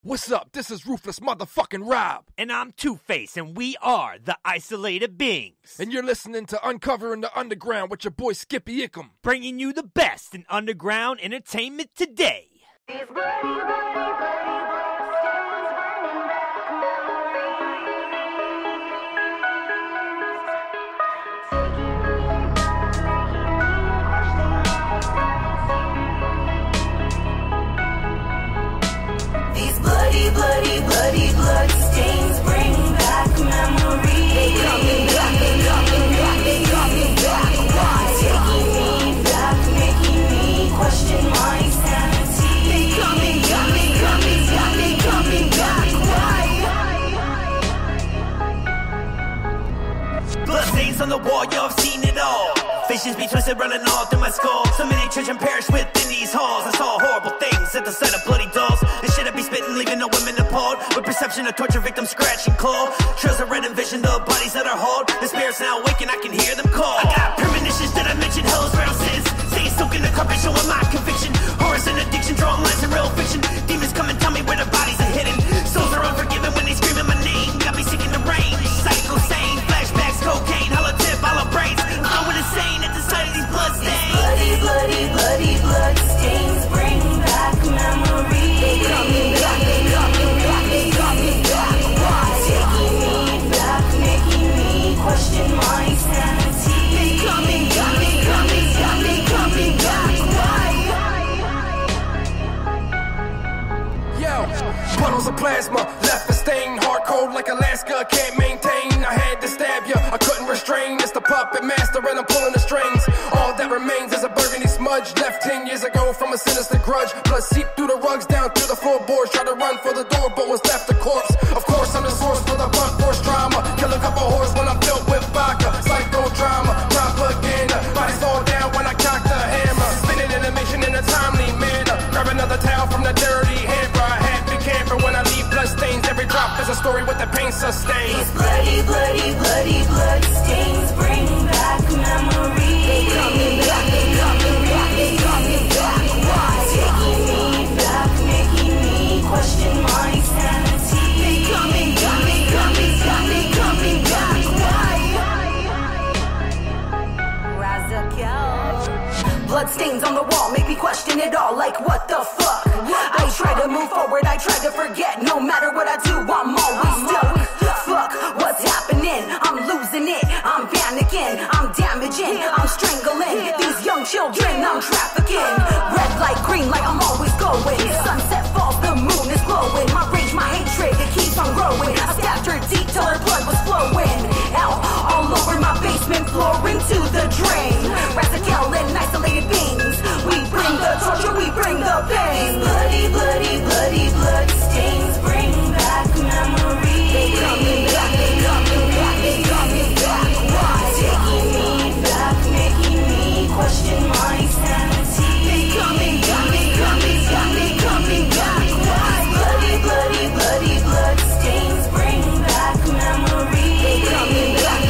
What's up? This is Ruthless Motherfucking Rob. And I'm Two-Face, and we are the Isolated Beings. And you're listening to Uncovering the Underground with your boy Skippy Ickum. Bringing you the best in underground entertainment today. Bloody blood stains bring back memories. They coming back, they coming back. Why? Taking me back, making me question my sanity. They coming back. Why? Blood stains on the wall, yo, I've seen it all. Visions be twisted, running all through my skull. So many children perish within these halls. I saw horrible things at the sight of bloody dolls. This shit I be spitting, leaving the women appalled. With perception of torture victims scratch and claw. Trails of red envision the bodies that are hauled. The spirits now awaken, I can hear them call. I got premonitions that I mentioned, hell's where sins. Staying soaked in the carpet, showing my conviction. Horrors and addiction, drawing lines in real fiction. Demons come and tell me where the bodies are hidden. Souls are unforgiven when they screaming my name. Got me sick in the rain, psycho sane. Flashbacks, cocaine, hollow tip, hollow brains. I'm going insane at the sight of these blood stains. Bloody blood stains bring back memories. They coming back. Why? Taking me back, making me question my sanity. They coming back. Why? Yo, puddles of plasma left a stain, hard cold like Alaska, can't maintain. I had to stab ya, I couldn't restrain. It's the puppet master and I'm pulling the strings. All that remains is a burgundy smudge left 10 years ago from a sinister grudge. Blood seeped through the rugs down through the floorboards. Tried to run for the door but was left a corpse. Of course I'm the source for the blunt force trauma. Kill a couple whores when I'm filled with vodka. Psychodrama, propaganda. Bodies fall down when I cock the hammer. Spinning animation in a timely manner. Grab another towel from the dirty hamper. A happy camper when I leave blood stains. Every drop is a story with the pain sustained. These bloody blood stains bring back memories. They coming back. Why? Taking me back, making me question my sanity. They coming back. Why? Blood stains on the wall make me question it all. Like what the fuck? I try to move forward, I try to forget. No matter what I do, I'm always stuck. Fuck, what's happening? I'm losing it, I'm panicking, I'm damaging, I'm strangling these young children, I'm trafficking. Red light, green light, I'm always going. Sunset falls, the moon is glowing. My rage, my hatred, it keeps on growing. I stabbed her deep till her blood was flowing out all over my basement floor into the drain. Razakel and isolated beings, we bring the torture, we bring the pain. These bloody blood stains bring back memories. They coming back. Why? Taking me back, making me question my sanity. They coming back. Why? Bloody blood stains bring back memories. They coming back.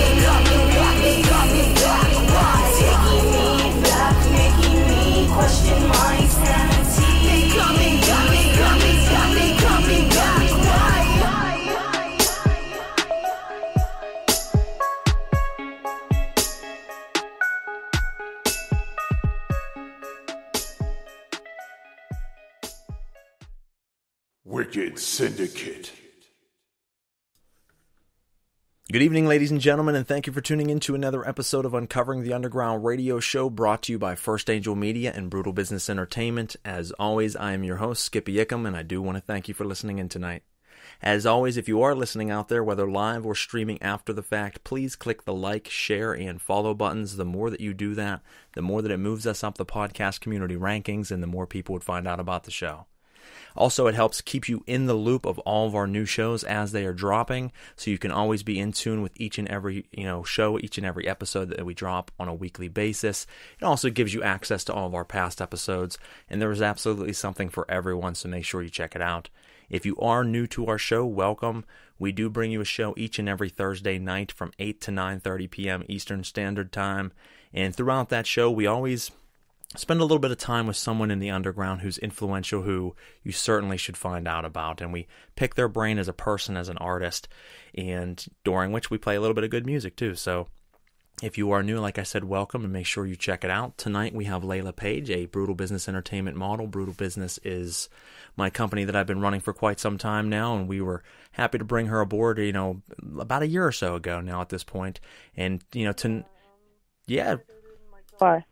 Why? Taking me back, making me question my sanity. They coming back. Why? Wicked Syndicate. Good evening, ladies and gentlemen, and thank you for tuning in to another episode of Uncovering the Underground radio show brought to you by First Angel Media and Brutal Business Entertainment. As always, I am your host, Skippy Ickum, and I do want to thank you for listening in tonight. As always, if you are listening out there, whether live or streaming after the fact, please click the like, share, and follow buttons. The more that you do that, the more that it moves us up the podcast community rankings, and the more people would find out about the show. Also, it helps keep you in the loop of all of our new shows as they are dropping, so you can always be in tune with each and every show, each and every episode that we drop on a weekly basis. It also gives you access to all of our past episodes, and there is absolutely something for everyone, so make sure you check it out. If you are new to our show, welcome. We do bring you a show each and every Thursday night from 8 to 9:30 p.m. Eastern Standard Time, and throughout that show, we always spend a little bit of time with someone in the underground who's influential, who you certainly should find out about. And we pick their brain as a person, as an artist, and during which we play a little bit of good music too. So if you are new, like I said, welcome, and make sure you check it out. Tonight we have Layla Paige, a Brutal Business Entertainment model. Brutal Business is my company that I've been running for quite some time now, and we were happy to bring her aboard, about a year or so ago now at this point. And, Bye.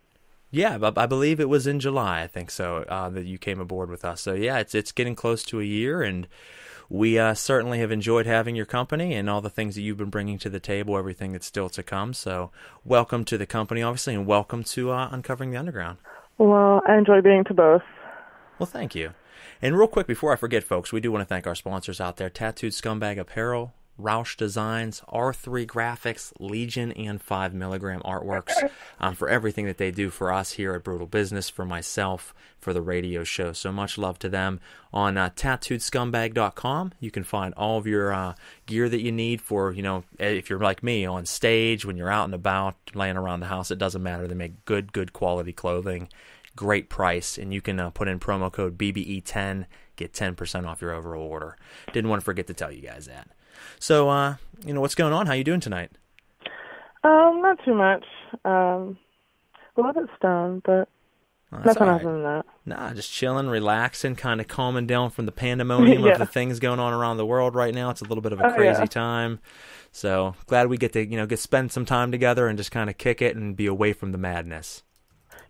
Yeah, I believe it was in July, I think so, that you came aboard with us. So yeah, it's getting close to a year, and we certainly have enjoyed having your company and all the things that you've been bringing to the table, everything that's still to come. So welcome to the company, obviously, and welcome to Uncovering the Underground. Well, I enjoy being to both. Well, thank you. And real quick, before I forget, folks, we do want to thank our sponsors out there, Tattooed Scumbag Apparel, Roush Designs, R3 Graphics, Legion, and 5 Milligram Artworks, for everything that they do for us here at Brutal Business, for myself, for the radio show. So much love to them. On tattooedscumbag.com, you can find all of your gear that you need for, if you're like me, on stage, when you're out and about, laying around the house, it doesn't matter. They make good quality clothing, great price, and you can put in promo code BBE10, get 10% off your overall order. Didn't want to forget to tell you guys that. So, what's going on? How you doing tonight? Not too much. A little bit stoned, but nothing other than that. Nah, just chilling, relaxing, kind of calming down from the pandemonium of the things going on around the world right now. It's a little bit of a crazy time. So, glad we get to, spend some time together and just kind of kick it and be away from the madness.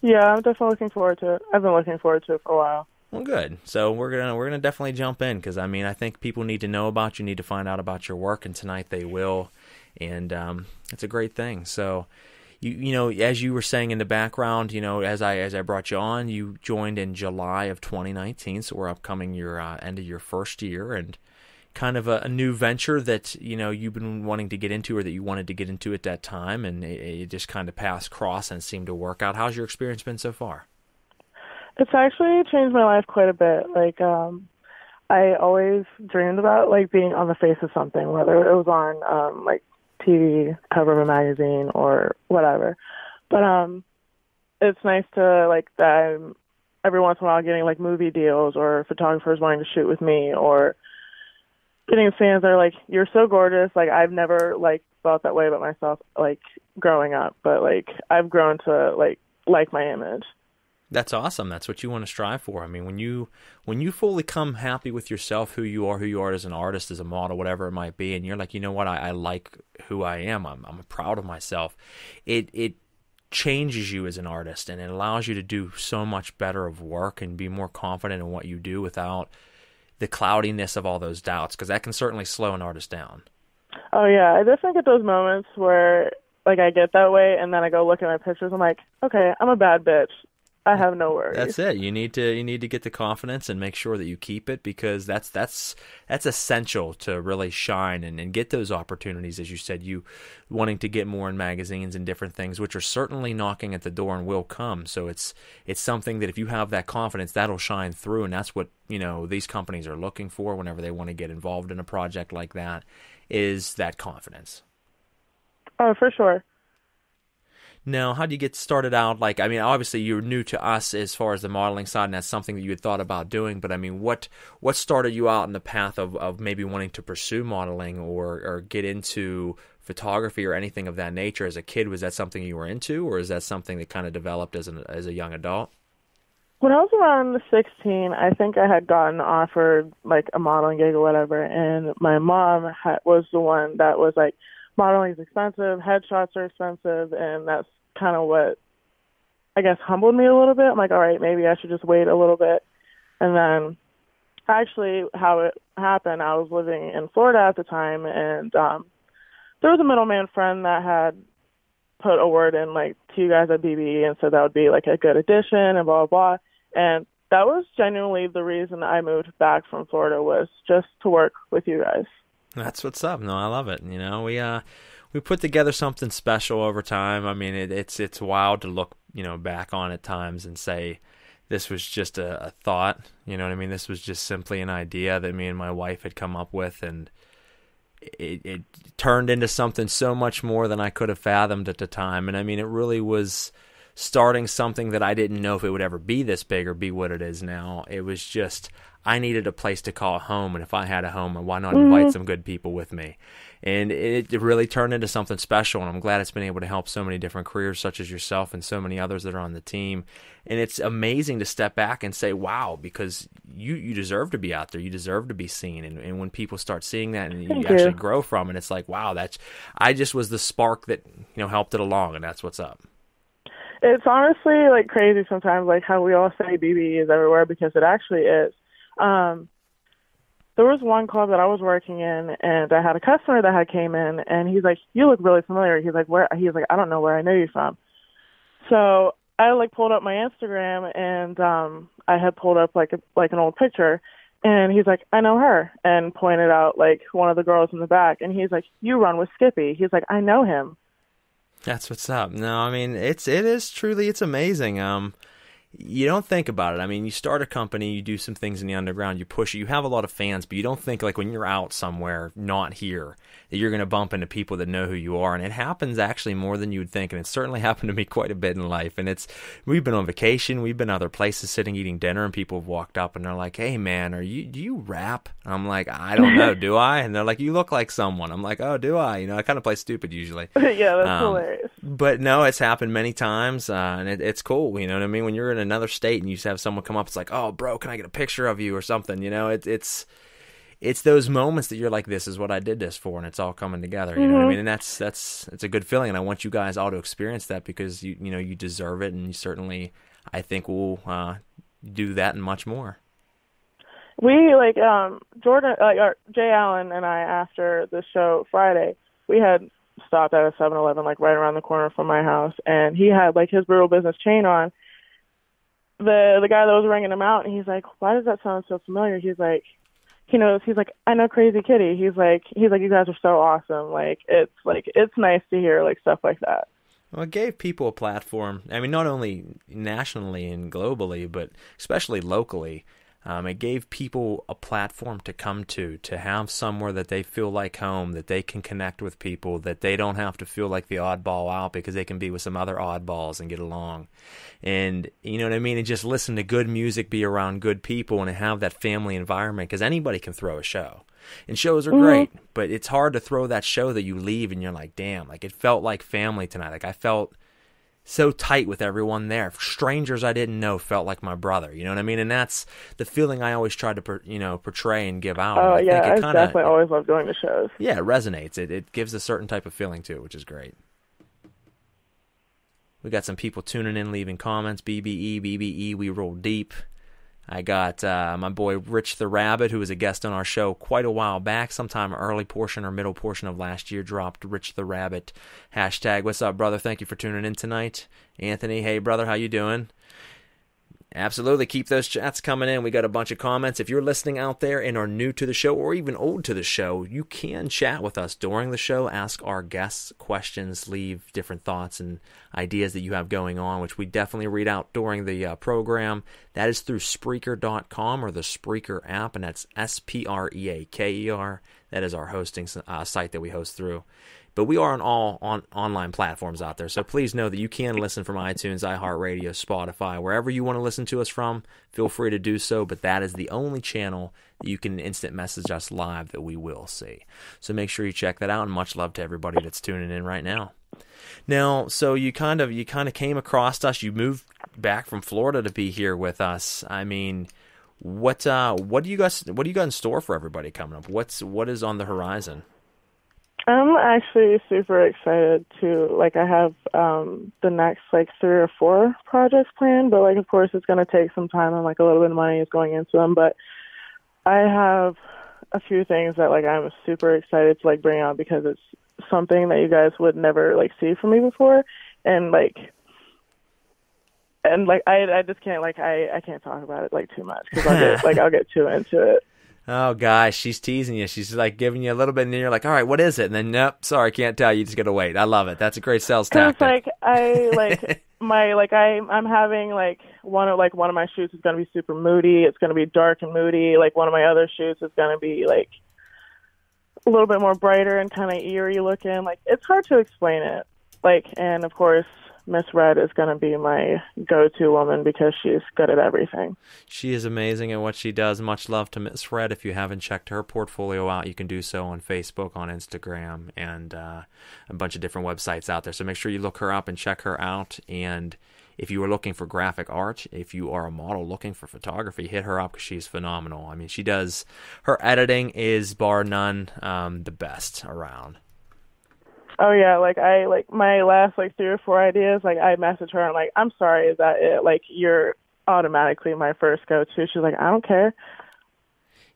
Yeah, I'm definitely looking forward to it. I've been looking forward to it for a while. Well, good. So we're gonna definitely jump in, because I think people need to know about you, need to find out about your work, and tonight they will, and it's a great thing. So, as you were saying in the background, as I brought you on, you joined in July of 2019, so we're upcoming your end of your first year, and kind of a new venture that you've been wanting to get into, or that you wanted to get into at that time, and it just kind of passed across and seemed to work out. How's your experience been so far? It's actually changed my life quite a bit. I always dreamed about, being on the face of something, whether it was on, TV, cover of a magazine, or whatever. But it's nice to, that I'm every once in a while getting, movie deals, or photographers wanting to shoot with me, or getting fans that are you're so gorgeous. I've never, felt that way about myself, growing up. But, I've grown to, like my image. That's awesome. That's what you want to strive for. I mean, when you fully come happy with yourself, who you are as an artist, as a model, whatever it might be, and you're like, you know what, I like who I am. I'm proud of myself. It changes you as an artist, and it allows you to do so much better of work and be more confident in what you do without the cloudiness of all those doubts, because that can certainly slow an artist down. Oh yeah, I definitely get those moments where I get that way, and then I go look at my pictures. I'm like, okay, I'm a bad bitch. I have no worries. That's it. You need to get the confidence and make sure that you keep it, because that's essential to really shine and get those opportunities, as you said, you wanting to get more in magazines and different things, which are certainly knocking at the door and will come. So it's something that if you have that confidence, that'll shine through, and that's what these companies are looking for whenever they want to get involved in a project like that, is that confidence. Oh, for sure. Now, how do you get started out? Obviously you're new to us as far as the modeling side, and that's something that you had thought about doing, but what started you out in the path of maybe wanting to pursue modeling or get into photography or anything of that nature as a kid? Was that something you were into, or is that something that kind of developed as a young adult? When I was around 16, I think I had gotten offered a modeling gig or whatever, and my mom was the one that was like, modeling is expensive, headshots are expensive, and that's kind of what, I guess, humbled me a little bit. I'm like, all right, maybe I should just wait a little bit. And then actually how it happened, I was living in Florida at the time, and there was a middleman friend that had put a word in to you guys at BBE and said that would be a good addition and blah, blah, blah. And that was genuinely the reason I moved back from Florida, was just to work with you guys. That's what's up. No, I love it. We put together something special over time. I mean, it's wild to look, back on at times and say, this was just a thought. You know what I mean? This was just simply an idea that me and my wife had come up with, and it turned into something so much more than I could have fathomed at the time. And I mean, it really was starting something that I didn't know if it would ever be this big or be what it is now. It was just, I needed a place to call home, and if I had a home, why not invite some good people with me? And it really turned into something special, and I'm glad it's been able to help so many different careers such as yourself and so many others that are on the team. And it's amazing to step back and say, wow, because you deserve to be out there. You deserve to be seen. And when people start seeing that and you actually grow from it, it's like, wow, I just was the spark that, helped it along, and that's what's up. It's honestly like crazy sometimes, like how we all say BBE is everywhere, because it actually is. There was one club that I was working in, and I had a customer that had came in, and he's like, "You look really familiar." He's like, "Where?" He's like, "I don't know where I know you from." So I pulled up my Instagram, and I had pulled up like an old picture, and he's like, "I know her," and pointed out like one of the girls in the back, and he's like, "You run with Skippy." He's like, "I know him." That's what's up. No, I mean, it's amazing. You don't think about it. I mean, you start a company, you do some things in the underground, you push it, you have a lot of fans, but you don't think like when you're out somewhere, not here, that you're going to bump into people that know who you are. And it happens actually more than you would think. And it certainly happened to me quite a bit in life. And we've been on vacation, we've been other places sitting, eating dinner, and people have walked up and they're like, "Hey man, do you rap?" And I'm like, "I don't know, do I?" And they're like, "You look like someone." I'm like, "Oh, do I?" I kind of play stupid usually. Yeah, that's hilarious. But no, it's happened many times, and it's cool. You know what I mean? When you're in another state and you just have someone come up, it's like, "Oh, bro, can I get a picture of you or something?" It's those moments that you're like, "This is what I did this for," and it's all coming together. You know what I mean? And it's a good feeling, and I want you guys all to experience that because you deserve it, and you certainly, I think, will do that and much more. We Jordan, Jay Allen and I, after the show Friday, we had stopped at a 7-Eleven like right around the corner from my house, and he had like his Brutal Business chain on. The guy that was ringing him out, and he's like, "Why does that sound so familiar?" He's like, he knows. He's like, "I know Crazy Kitty." He's like, "You guys are so awesome." It's nice to hear like stuff like that. Well, it gave people a platform. I mean, not only nationally and globally, but especially locally. It gave people a platform to come to have somewhere that they feel like home, that they can connect with people, that they don't have to feel like the oddball out because they can be with some other oddballs and get along. And you know what I mean? And just listen to good music, be around good people, and have that family environment, because anybody can throw a show. And shows are great, but it's hard to throw that show that you leave and you're like, damn, like it felt like family tonight. Like I felt so tight with everyone there. Strangers I didn't know felt like my brother. You know what I mean? And that's the feeling I always try to, portray and give out. I definitely always love going to shows. Yeah, it resonates. It gives a certain type of feeling to it, which is great. We got some people tuning in, leaving comments. BBE, we roll deep. I got my boy Rich the Rabbit, who was a guest on our show quite a while back, sometime early portion or middle portion of last year, dropped Rich the Rabbit hashtag. What's up, brother? Thank you for tuning in tonight. Anthony, hey, brother, how you doing? Absolutely. Keep those chats coming in. We got a bunch of comments. If you're listening out there and are new to the show or even old to the show, you can chat with us during the show, ask our guests questions, leave different thoughts and ideas that you have going on, which we definitely read out during the program. That is through Spreaker.com or the Spreaker app, and that's Spreaker. That is our hosting site that we host through. But we are on all online platforms out there, so please know that you can listen from iTunes, iHeartRadio, Spotify, wherever you want to listen to us from. Feel free to do so, but that is the only channel that you can instant message us live that we will see. So make sure you check that out, and much love to everybody that's tuning in right now. Now, so you kind of came across us. You moved back from Florida to be here with us. I mean, what do you got in store for everybody coming up? What is on the horizon? I'm actually super excited to, I have the next, 3 or 4 projects planned, but, of course, it's going to take some time and, a little bit of money is going into them, but I have a few things that, I'm super excited to, bring out because it's something that you guys would never, see from me before, and, I just can't, I can't talk about it, too much because I'll get too into it. Oh, gosh, she's teasing you. She's, giving you a little bit, and then you're like, all right, what is it? And then, nope, sorry, can't tell you. You just got to wait. I love it. That's a great sales tactic. I'm having, one of my shoots is going to be super moody. It's going to be dark and moody. One of my other shoots is going to be, a little bit more brighter and kind of eerie looking. It's hard to explain it. And, of course, Miss Red is going to be my go-to woman because she's good at everything. She is amazing at what she does. Much love to Miss Red. If you haven't checked her portfolio out, you can do so on Facebook, on Instagram, and a bunch of different websites out there. So make sure you look her up and check her out. And if you are looking for graphic art, if you are a model looking for photography, hit her up because she's phenomenal. I mean, her editing is bar none the best around. Oh yeah, my last 3 or 4 ideas, I message her, I'm like, I'm sorry, is that it? You're automatically my first go-to. She's like, I don't care.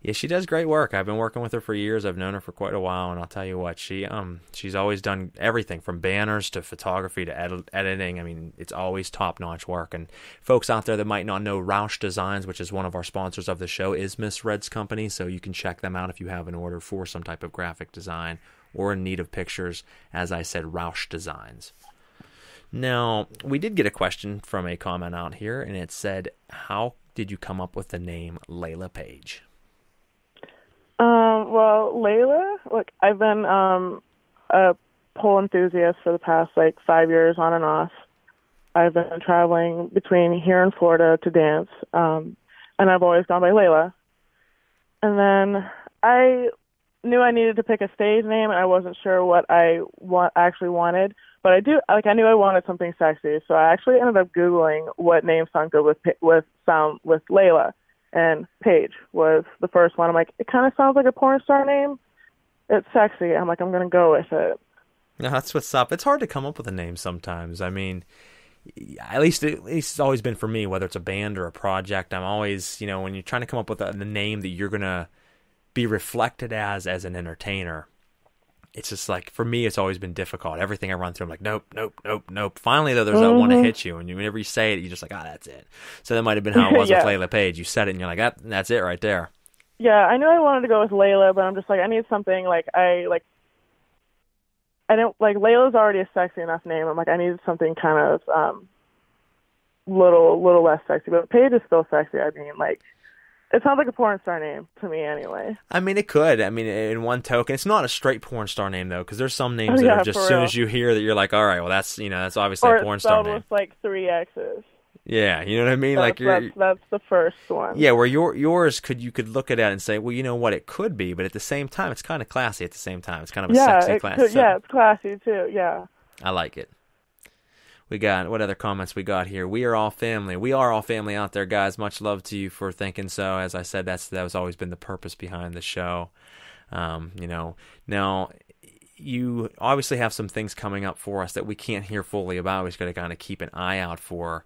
Yeah, she does great work. I've been working with her for years. I've known her for quite a while, and I'll tell you what, she's always done everything from banners to photography to editing. I mean, it's always top-notch work. And folks out there that might not know, Roush Designs, which is one of our sponsors of the show, is Miss Red's company, so you can check them out if you have an order for some type of graphic design or in need of pictures. As I said, Roush Designs. Now, we did get a question from a comment out here, and it said, how did you come up with the name Layla Paige? Well, Layla, look, I've been a pole enthusiast for the past 5 years on and off. I've been traveling between here and Florida to dance, and I've always gone by Layla. And then I knew I needed to pick a stage name, and I wasn't sure what I actually wanted. But I knew I wanted something sexy, so I actually ended up Googling what names sound good with Layla. And Paige was the first one. I'm like, it kind of sounds like a porn star name. It's sexy. I'm like, I'm going to go with it. No, that's what's up. It's hard to come up with a name sometimes. I mean, at least it's always been for me, whether it's a band or a project. I'm always, when you're trying to come up with the name that you're going to be reflected as an entertainer, it's just for me, it's always been difficult. Everything I run through, I'm like, nope. Finally, though, there's that one that hits you, and whenever you say it, you're just like, that's it. So that might have been how it was with Layla Paige. You said it, and you're like, that's it right there. Yeah, I knew I wanted to go with Layla, but I'm just I need something I don't Layla's already a sexy enough name. I'm like, I needed something kind of little less sexy, but Paige is still sexy. I mean, it sounds like a porn star name to me anyway. I mean, it could. I mean, in one token, it's not a straight porn star name, though, because there's some names that are just as soon as you hear that, you're like, all right, well, that's obviously a porn star name. Or it's 3 X's. Yeah, you know what I mean? That's the first one. Yeah, where yours, you could look at it and say, well, you know what, it could be, but at the same time, it's kind of classy at the same time. It's kind of a sexy classy. Yeah, it's classy, too, yeah. I like it. What other comments we got here? We are all family. We are all family out there, guys. Much love to you for thinking so. As I said, that was always been the purpose behind the show. Now, you obviously have some things coming up for us that we can't hear fully about. We're just going to kind of keep an eye out for.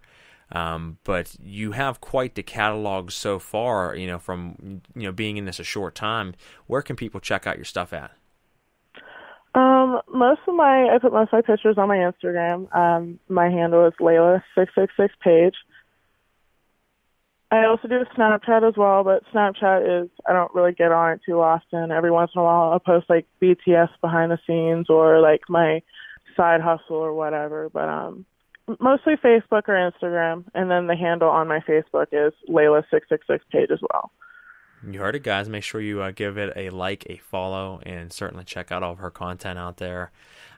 But you have quite the catalog so far, from being in this a short time. Where can people check out your stuff at? I put most of my pictures on my Instagram. My handle is Layla666Paige. I also do Snapchat as well, but Snapchat I don't really get on it too often. Every once in a while I'll post BTS behind the scenes or my side hustle or whatever, but mostly Facebook or Instagram, and then the handle on my Facebook is Layla666Paige as well. You heard it, guys. Make sure you give it a like, a follow, and certainly check out all of her content out there.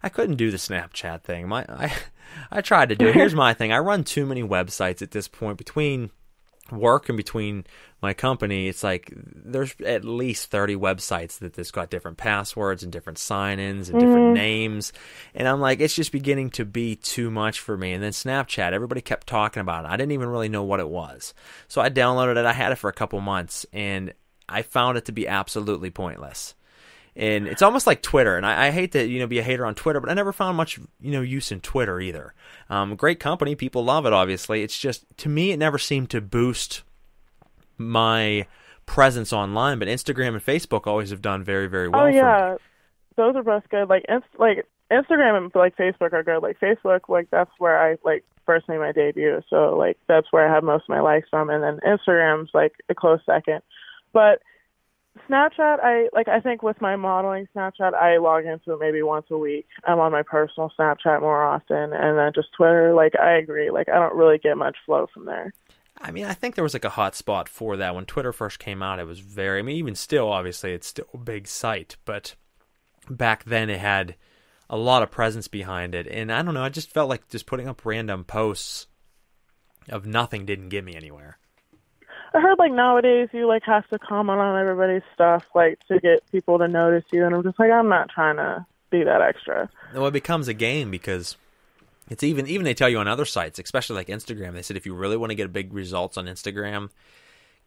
I couldn't do the Snapchat thing. I tried to do it. Here's my thing. I run too many websites at this point. Between work and between my company, it's there's at least 30 websites that's got different passwords and different sign-ins and different names. And I'm like, it's just beginning to be too much for me. And then Snapchat, everybody kept talking about it. I didn't even really know what it was. So I downloaded it. I had it for a couple months, and I found it to be absolutely pointless. And it's almost like Twitter. And I hate to be a hater on Twitter, but I never found much use in Twitter either. Great company, people love it. Obviously, it's just, to me, it never seemed to boost my presence online. But Instagram and Facebook always have done very, very well. Oh yeah, those are both good. Instagram and Facebook are good. Facebook, that's where I first made my debut. So that's where I have most of my likes from, and then Instagram's a close second. But Snapchat, I think with my modeling Snapchat, I log into it maybe once a week. I'm on my personal Snapchat more often, and then just Twitter, I agree. I don't really get much flow from there. I mean, I think there was a hot spot for that. When Twitter first came out, it was even still, obviously, it's still a big site, but back then it had a lot of presence behind it. And I don't know, I just felt like just putting up random posts of nothing didn't get me anywhere. I heard like nowadays you like have to comment on everybody's stuff like to get people to notice you, and I'm just like, I'm not trying to be that extra. Well, it becomes a game because it's even they tell you on other sites, especially like Instagram, they said if you really want to get big results on Instagram,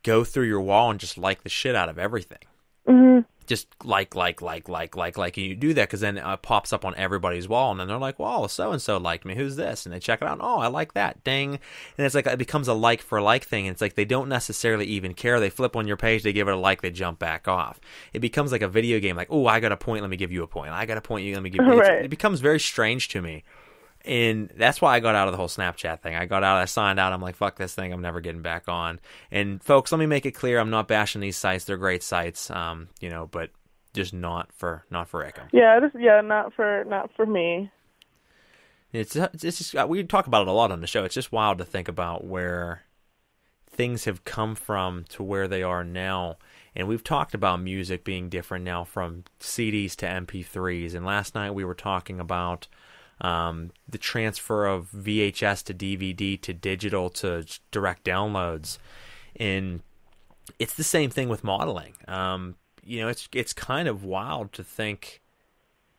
go through your wall and just like the shit out of everything. Mm-hmm. Just like, and you do that because then it pops up on everybody's wall, and then they're like, "Well, so and so liked me. Who's this?" And they check it out. Oh, I like that. Ding! And it's like it becomes a like for like thing. And it's like they don't necessarily even care. They flip on your page, they give it a like, they jump back off. It becomes like a video game. Like, oh, I got a point. Let me give you a point. I got a point. Let me give you. Right. It becomes very strange to me. And that's why I got out of the whole Snapchat thing. I signed out. I'm like, fuck this thing. I'm never getting back on. And folks, let me make it clear. I'm not bashing these sites. They're great sites. But just not for Ickum. Yeah, not for me. It's just, we talk about it a lot on the show. It's just wild to think about where things have come from to where they are now. And we've talked about music being different now from CDs to MP3s. And last night we were talking about the transfer of VHS to DVD to digital to direct downloads, and it's the same thing with modeling. It's kind of wild to think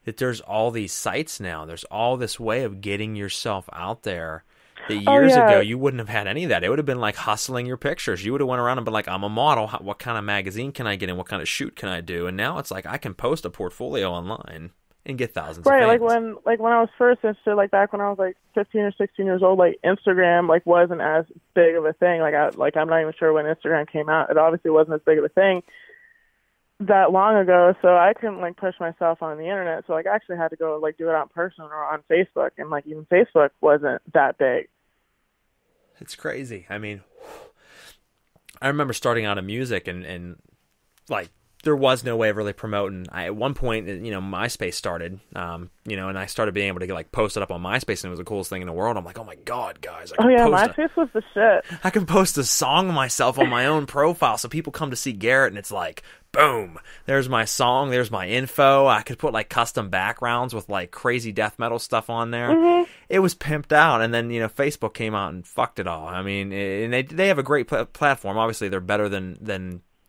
that there's all these sites now. There's all this way of getting yourself out there. That years ago you wouldn't have had any of that. It would have been like hustling your pictures. You would have went around and been like, I'm a model. What kind of magazine can I get in? What kind of shoot can I do? And now it's like I can post a portfolio online and get thousands of fans. Right, when I was first interested, like back when I was like 15 or 16 years old, like Instagram like wasn't as big of a thing. I'm not even sure when Instagram came out. It obviously wasn't as big of a thing that long ago, so I couldn't like push myself on the internet. So like I actually had to go like do it on person or on Facebook, and like even Facebook wasn't that big. It's crazy. I mean, I remember starting out in music and like there was no way of really promoting. At one point, MySpace started, and I started being able to get like post it up on MySpace, and it was the coolest thing in the world. I'm like, oh my God, guys. MySpace was the shit. I can post a song of myself on my own profile, so people come to see Garrett, and it's like, boom, there's my song, there's my info. I could put like custom backgrounds with like crazy death metal stuff on there. Mm-hmm. It was pimped out, and then Facebook came out and fucked it all. I mean, and they have a great platform. Obviously, they're better than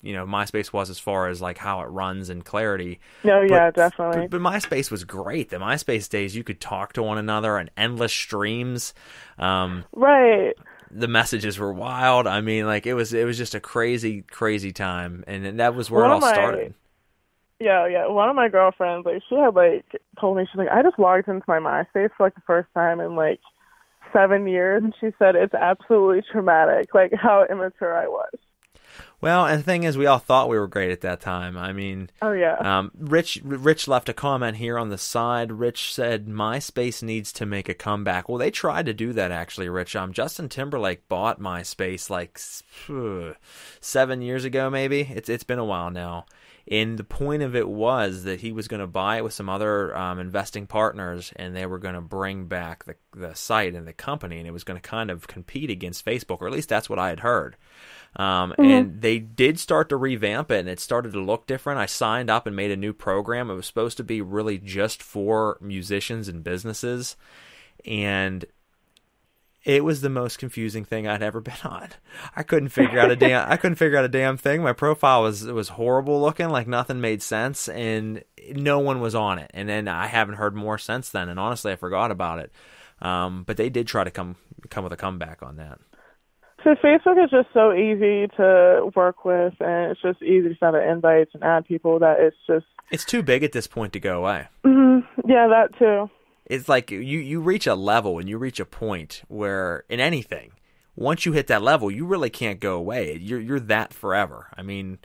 MySpace was as far as like how it runs and clarity. Definitely. But MySpace was great. The MySpace days, you could talk to one another and endless streams. Right. The messages were wild. I mean, like it was just a crazy, crazy time, and that was where it all started. Yeah. One of my girlfriends, like she had like told me, she's like, I just logged into my MySpace for like the first time in like 7 years, and she said it's absolutely traumatic, like how immature I was. Well, and the thing is, we all thought we were great at that time. I mean, Rich left a comment here on the side. Rich said, MySpace needs to make a comeback. Well, they tried to do that, actually, Rich. Justin Timberlake bought MySpace like 7 years ago, maybe. It's been a while now. And the point of it was that he was going to buy it with some other investing partners, and they were going to bring back the site and the company, and it was going to kind of compete against Facebook, or at least that's what I had heard. And they did start to revamp it, and it started to look different. I signed up and made a new program. It was supposed to be really just for musicians and businesses, and it was the most confusing thing I'd ever been on. I couldn't figure out a damn thing. My profile was horrible looking, like nothing made sense, and no one was on it. And then I haven't heard more since then, and honestly, I forgot about it. But they did try to come with a comeback on that. So Facebook is just so easy to work with, and it's just easy to send invites and add people that it's too big at this point to go away. Mm-hmm. Yeah, that too. It's like you reach a level and you reach a point where in anything, once you hit that level, you really can't go away. You're that forever. I mean,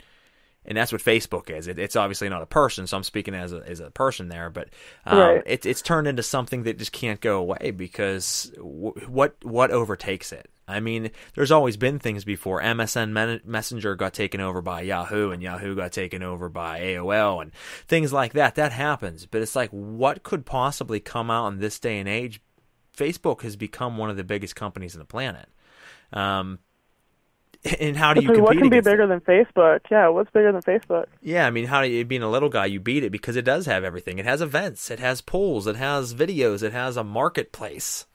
and that's what Facebook is. It's obviously not a person, so I'm speaking as a person there, but right. It's turned into something that just can't go away because what overtakes it? I mean, there's always been things before. MSN Messenger got taken over by Yahoo, and Yahoo got taken over by AOL, and things like that. That happens. But it's like, what could possibly come out in this day and age? Facebook has become one of the biggest companies on the planet. And how do you What compete can be against bigger it? than Facebook? Yeah, what's bigger than Facebook? Yeah, I mean, how do you, being a little guy, you beat it because it does have everything. It has events, it has polls, it has videos, it has a marketplace.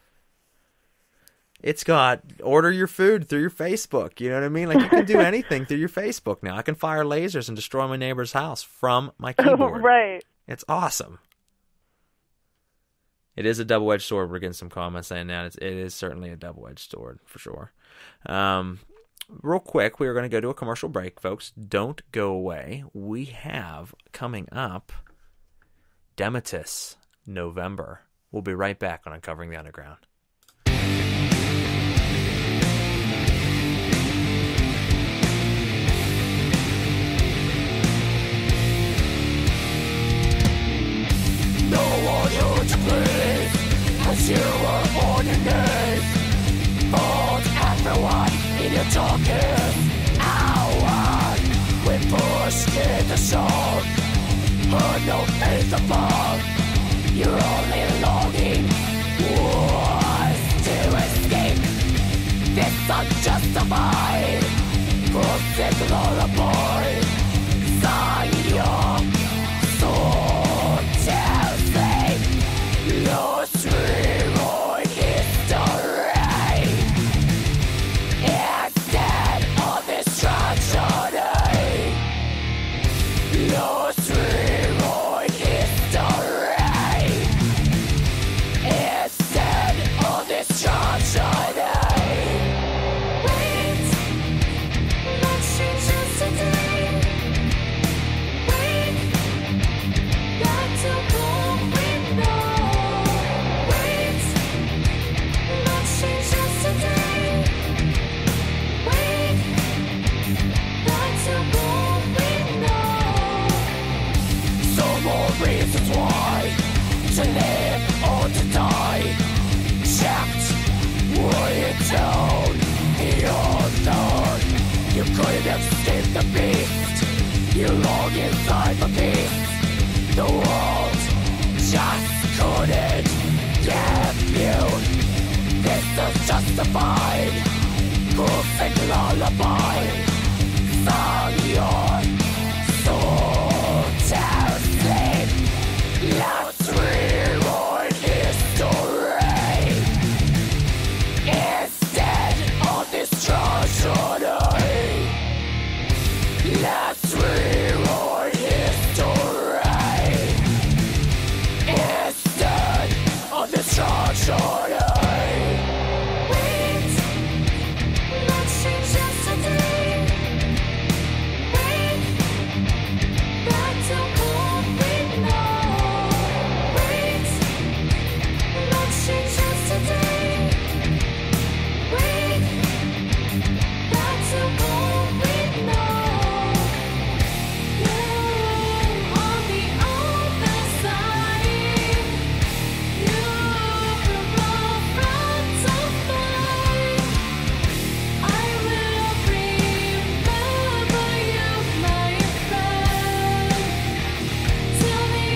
It's got order your food through your Facebook. You know what I mean? Like, you can do anything through your Facebook now. I can fire lasers and destroy my neighbor's house from my keyboard. Right. It's awesome. It is a double-edged sword. We're getting some comments saying that. It is certainly a double-edged sword, for sure. Real quick, we are going to go to a commercial break, folks. Don't go away. We have coming up Dematus November. We'll be right back on Uncovering the Underground. No one you to please, as you were born in this. Hold everyone in your darkest hour. We push to the soul, heard no faith above. Your only longing was to escape this unjustified perfect lullaby. Sign your soul to sleep. Lost rewrite history. Instead of this tragedy, lost rewrite history. Instead of this tragedy. Wait, let's change just today. Wait, back to what we know. Wait, let's change just today. Wait, back to what we know. Some more reasons why to live or to die. Checked, way down the unknown. You couldn't escape the beast. You long inside the beast. The world just couldn't give you. This is justified. Perfect lullaby. Song your soul to sleep. Let's rewrite history. Instead of this tragedy. Let's rewrite history. Instead of this tragedy. Wait, let's change yesterday. Wait, back to what we know. Wait, let's change yesterday. Wait, back to what we know. You on the other side. You from front of mine. I will remember you, my friend, till the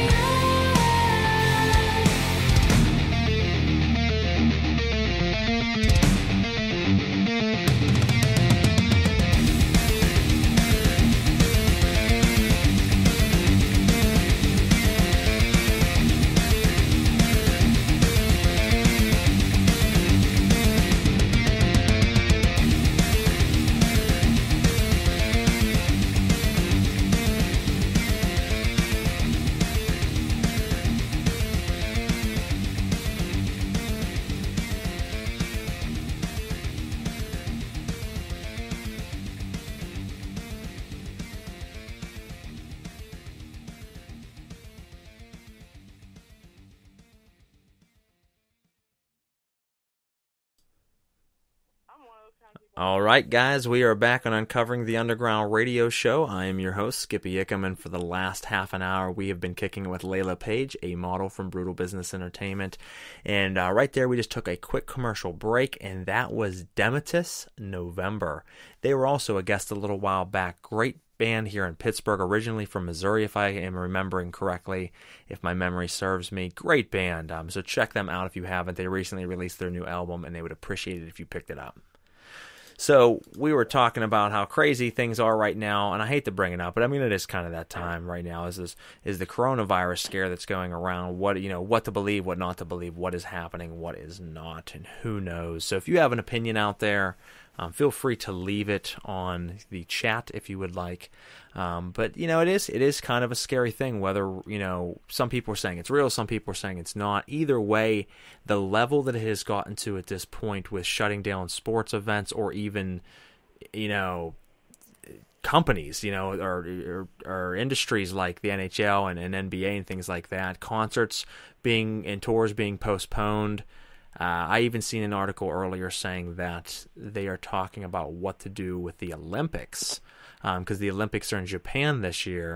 All right, guys, we are back on Uncovering the Underground radio show. I am your host, Skippy Ickum, and for the last half an hour, we have been kicking it with Layla Paige, a model from Brutal Business Entertainment. And right there, we just took a quick commercial break, and that was Dematus November. They were also a guest a little while back. Great band here in Pittsburgh, originally from Missouri, if I am remembering correctly, if my memory serves me. Great band. So check them out if you haven't. They recently released their new album, and they would appreciate it if you picked it up. So we were talking about how crazy things are right now, and I hate to bring it up, but I mean it is kind of that time right now. Is the coronavirus scare that's going around? What to believe, what not to believe, what is happening, what is not, and who knows. So if you have an opinion out there, feel free to leave it on the chat if you would like. But it is kind of a scary thing. Whether some people are saying it's real, some people are saying it's not. Either way, the level that it has gotten to at this point with shutting down sports events, or even companies, or industries like the NHL and NBA and things like that, concerts and tours being postponed. I even seen an article earlier saying that they are talking about what to do with the Olympics, because the Olympics are in Japan this year,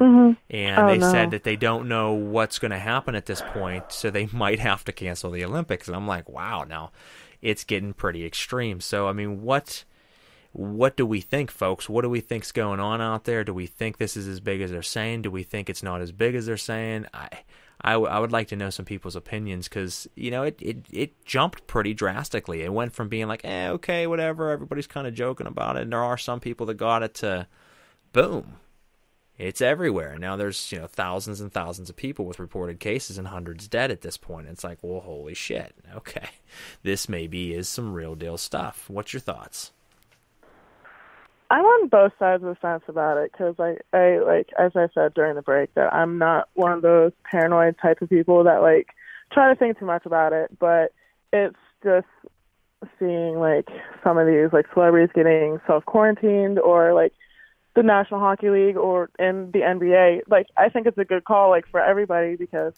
and said that they don't know what's going to happen at this point, so they might have to cancel the Olympics. And I'm like, wow, now it's getting pretty extreme. So, I mean, what do we think, folks? What do we think's going on out there? Do we think this is as big as they're saying? Do we think it's not as big as they're saying? I would like to know some people's opinions, because it jumped pretty drastically. It went from being like, okay, whatever, everybody's kind of joking about it, and there are some people that got it, to boom, it's everywhere. Now there's thousands and thousands of people with reported cases and hundreds dead at this point. It's like, well, holy shit, okay, this maybe is some real deal stuff. What's your thoughts? I'm on both sides of the fence about it, because I like, as I said during the break, that I'm not one of those paranoid type of people that try to think too much about it. But it's just seeing some of these celebrities getting self-quarantined, or the National Hockey League or in the NBA. I think it's a good call for everybody, because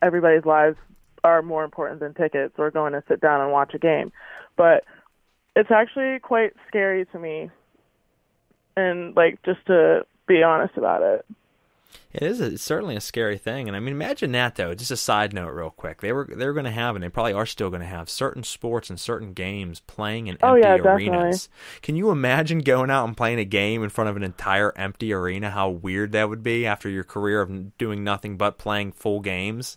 everybody's lives are more important than tickets or going to sit down and watch a game. But it's actually quite scary to me. And just to be honest about it, it's certainly a scary thing. And I mean, imagine that though. Just a side note, real quick. They're going to have, and they probably are still going to have, certain sports and certain games playing in empty arenas. Can you imagine going out and playing a game in front of an entire empty arena? How weird that would be after your career of doing nothing but playing full games.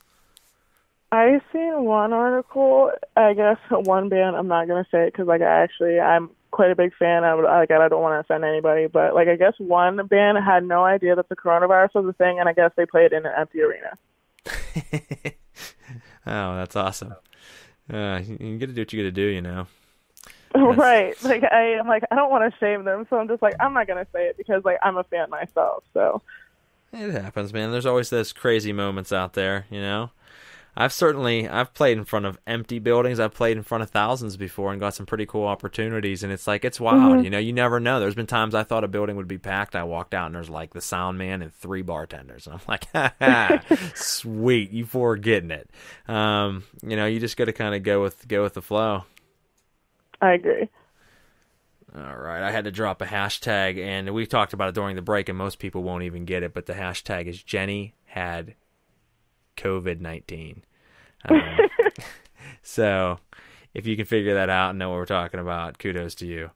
I seen one article. I guess one band. I'm not going to say it because I'm quite a big fan. I don't want to offend anybody, but I guess one band had no idea that the coronavirus was a thing, and I guess they played in an empty arena. Oh, that's awesome. You get to do what you got to do, Right. I don't want to shame them, so I'm just I'm not gonna say it, because I'm a fan myself. So it happens, man. There's always those crazy moments out there, I've played in front of empty buildings. I've played in front of thousands before and got some pretty cool opportunities. And it's it's wild. Mm-hmm. You never know. There's been times I thought a building would be packed. I walked out and there's the sound man and 3 bartenders. And I'm like, ha, sweet, you four are getting it. You just got to kind of go with the flow. I agree. All right. I had to drop a hashtag, and we talked about it during the break, and most people won't even get it. But the hashtag is Jenny had COVID-19. So if you can figure that out and know what we're talking about, kudos to you.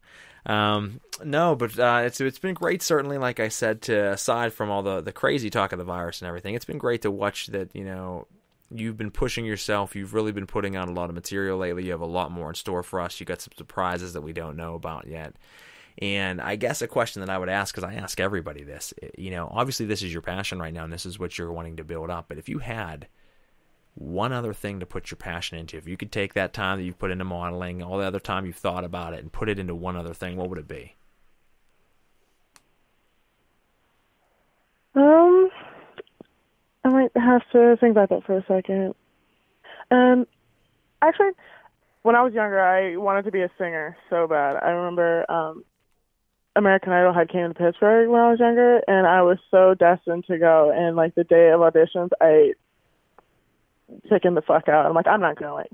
No, but it's been great, certainly, like I said, aside from all the crazy talk of the virus and everything, it's been great to watch that, you've been pushing yourself. You've really been putting out a lot of material lately. You have a lot more in store for us. You got some surprises that we don't know about yet. And I guess a question that I would ask, because I ask everybody this, obviously this is your passion right now, and this is what you're wanting to build up. But if you had one other thing to put your passion into, if you could take that time that you've put into modeling, all the other time you've thought about it, and put it into one other thing, what would it be? I might have to think about that for a second. Actually, when I was younger, I wanted to be a singer so bad. I remember American Idol had came to Pittsburgh when I was younger, and I was so destined to go. And the day of auditions, I chickened the fuck out. I'm like, I'm not going,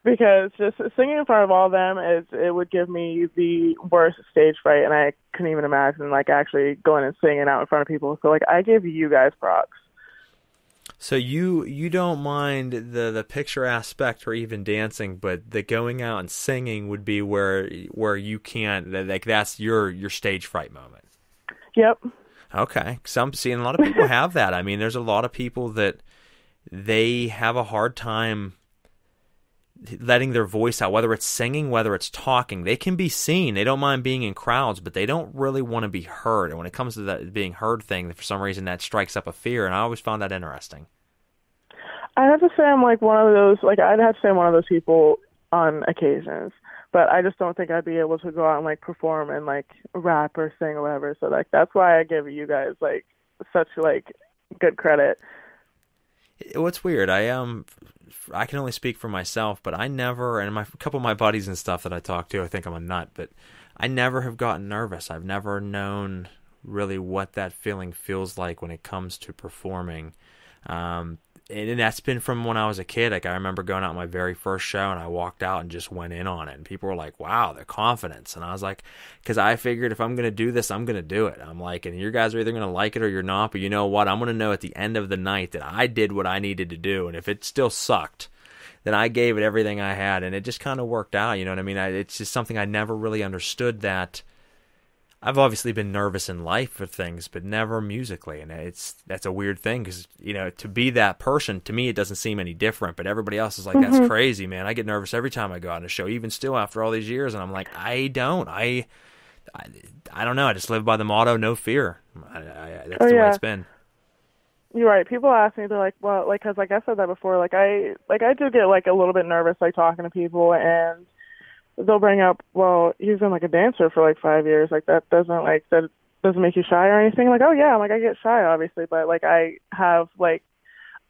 because just singing in front of all of them it would give me the worst stage fright, and I couldn't even imagine actually going and singing out in front of people. So I give you guys props. So you don't mind the picture aspect or even dancing, but the going out and singing would be where you can't, that's your stage fright moment. Yep. Okay. I'm seeing a lot of people have that. I mean, there's a lot of people that they have a hard time letting their voice out, whether it's singing, whether it's talking. They can be seen. They don't mind being in crowds, but they don't really want to be heard. And when it comes to that being heard thing, for some reason that strikes up a fear, and I always found that interesting. I'd have to say I'm like one of those, like I'd have to say I'm one of those people on occasions, but I just don't think I'd be able to go out and like perform and like rap or sing or whatever. So like that's why I give you guys like such like good credit. What's weird, I can only speak for myself, but I never, and a couple of my buddies and stuff that I talk to, I think I'm a nut, but I never have gotten nervous. I've never known really what that feeling feels like when it comes to performing. And that's been from when I was a kid. Like, I remember going out my very first show, and I walked out and just went in on it. And people were like, wow, their confidence. And I was like, because I figured if I'm going to do this, I'm going to do it. I'm like, and you guys are either going to like it or you're not. But you know what? I'm going to know at the end of the night that I did what I needed to do. And if it still sucked, then I gave it everything I had. And it just kind of worked out. You know what I mean? It's just something I never really understood, that I've obviously been nervous in life for things, but never musically, and that's a weird thing, because to be that person, to me it doesn't seem any different, but everybody else is like, that's crazy, man. I get nervous every time I go out on a show, even still after all these years, and I'm like, I don't know. I just live by the motto, no fear. That's the way it's been. You're right. People ask me, they're like, well, like, because like I said that before, like I do get like a little bit nervous, like talking to people, and they'll bring up, well, you've been like a dancer for like 5 years. Like that doesn't make you shy or anything. Like, oh yeah, I'm like, I get shy obviously, but like I have like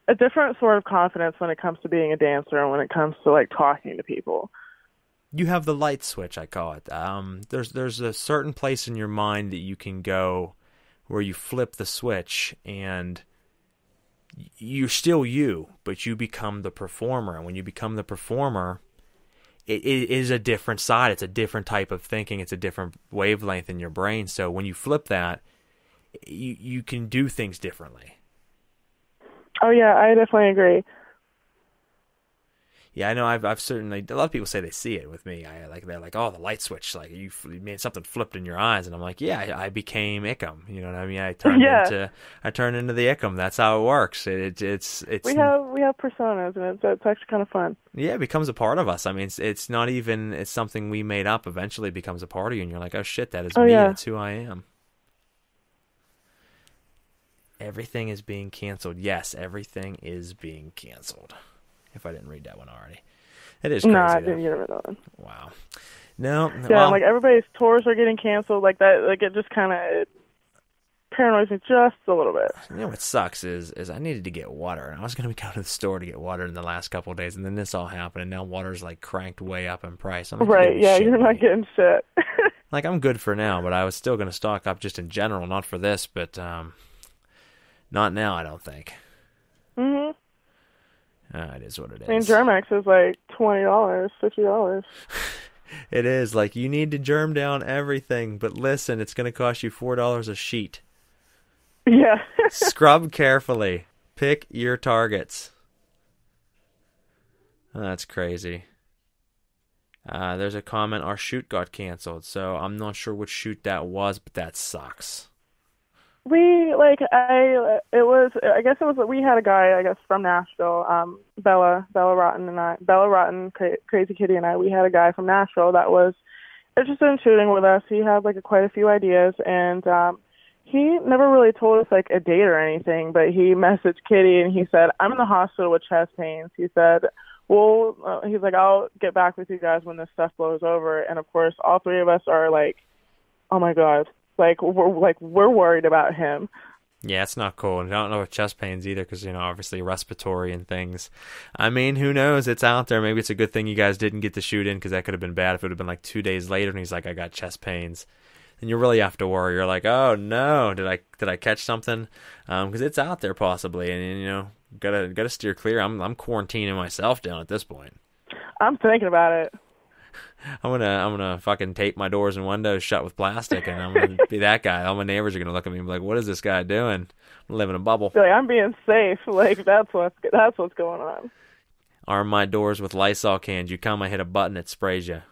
a different sort of confidence when it comes to being a dancer and when it comes to like talking to people. You have the light switch, I call it. There's a certain place in your mind that you can go where you flip the switch and you're still you, but you become the performer. And when you become the performer, it is a different side. It's a different type of thinking. It's a different wavelength in your brain. So when you flip that, you can do things differently. Oh yeah, I definitely agree. Yeah, I know. I've certainly, a lot of people say they see it with me. They're like, oh, the light switch, like you made something flipped in your eyes, and I'm like, yeah, I became Ickum. You know what I mean? I turned into the Ickum. That's how it works. It's we have personas, and it's actually kind of fun. Yeah, it becomes a part of us. I mean, it's not even, it's something we made up. Eventually, it becomes a part of you, and you're like, oh shit, that is me. Yeah. That's who I am. Everything is being canceled. Yes, everything is being canceled. If I didn't read that one already. It is crazy. No, I didn't read that one. Wow. No. Yeah, well, like everybody's tours are getting canceled like that. Like it just kind of paranoids me just a little bit. You know what sucks is I needed to get water. And I was going to be going to the store to get water in the last couple of days. And then this all happened. And now water's like cranked way up in price. I'm like, right, yeah, you're not getting shit. Like I'm good for now, but I was still going to stock up just in general. Not for this, but not now, I don't think. Mm-hmm. It is what it is. I mean, Germex is like $20, $50. It is. Like, you need to germ down everything, but listen, it's going to cost you $4 a sheet. Yeah. Scrub carefully. Pick your targets. Oh, that's crazy. There's a comment, our shoot got canceled, so I'm not sure which shoot that was, but that sucks. We had a guy, I guess, from Nashville, Bella Rotten, Crazy Kitty and I, we had a guy from Nashville that was interested in shooting with us. He had like quite a few ideas, and he never really told us like a date or anything, but he messaged Kitty and he said, I'm in the hospital with chest pains. He said, well, he's like, I'll get back with you guys when this stuff blows over. And of course, all three of us are like, oh my God. We're worried about him. Yeah, it's not cool. And I don't know with chest pains either, because obviously respiratory and things. I mean, who knows? It's out there. Maybe it's a good thing you guys didn't get the shoot in, because that could have been bad if it would have been like 2 days later and he's like, I got chest pains, and you really have to worry. You're like, oh no, did I catch something? Because it's out there possibly, and gotta steer clear. I'm quarantining myself down at this point. I'm thinking about it. I'm gonna fucking tape my doors and windows shut with plastic, and I'm gonna be that guy. All my neighbors are gonna look at me and be like, "What is this guy doing? I'm living in a bubble." Like, I'm being safe. Like that's what's going on. Arm my doors with Lysol cans. You come, I hit a button, it sprays you.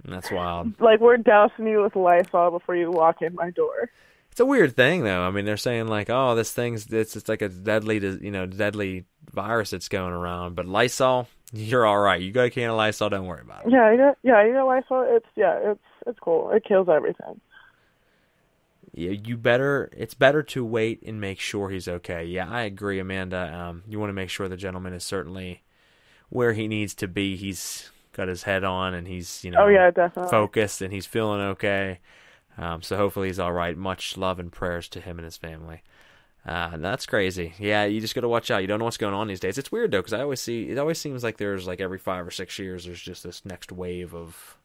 That's wild. Like we're dousing you with Lysol before you walk in my door. It's a weird thing, though. I mean, they're saying like, "Oh, this thing's it's like a deadly virus that's going around." But Lysol, you're all right. You got a can of Lysol. Don't worry about it. You got Lysol. It's cool. It kills everything. Yeah, it's better to wait and make sure he's okay. Yeah, I agree, Amanda. You want to make sure the gentleman is certainly where he needs to be. He's got his head on, and he's definitely focused, and he's feeling okay. So hopefully he's all right. Much love and prayers to him and his family. That's crazy. Yeah, you just got to watch out. You don't know what's going on these days. It's weird though, because it always seems like there's like every 5 or 6 years there's just this next wave of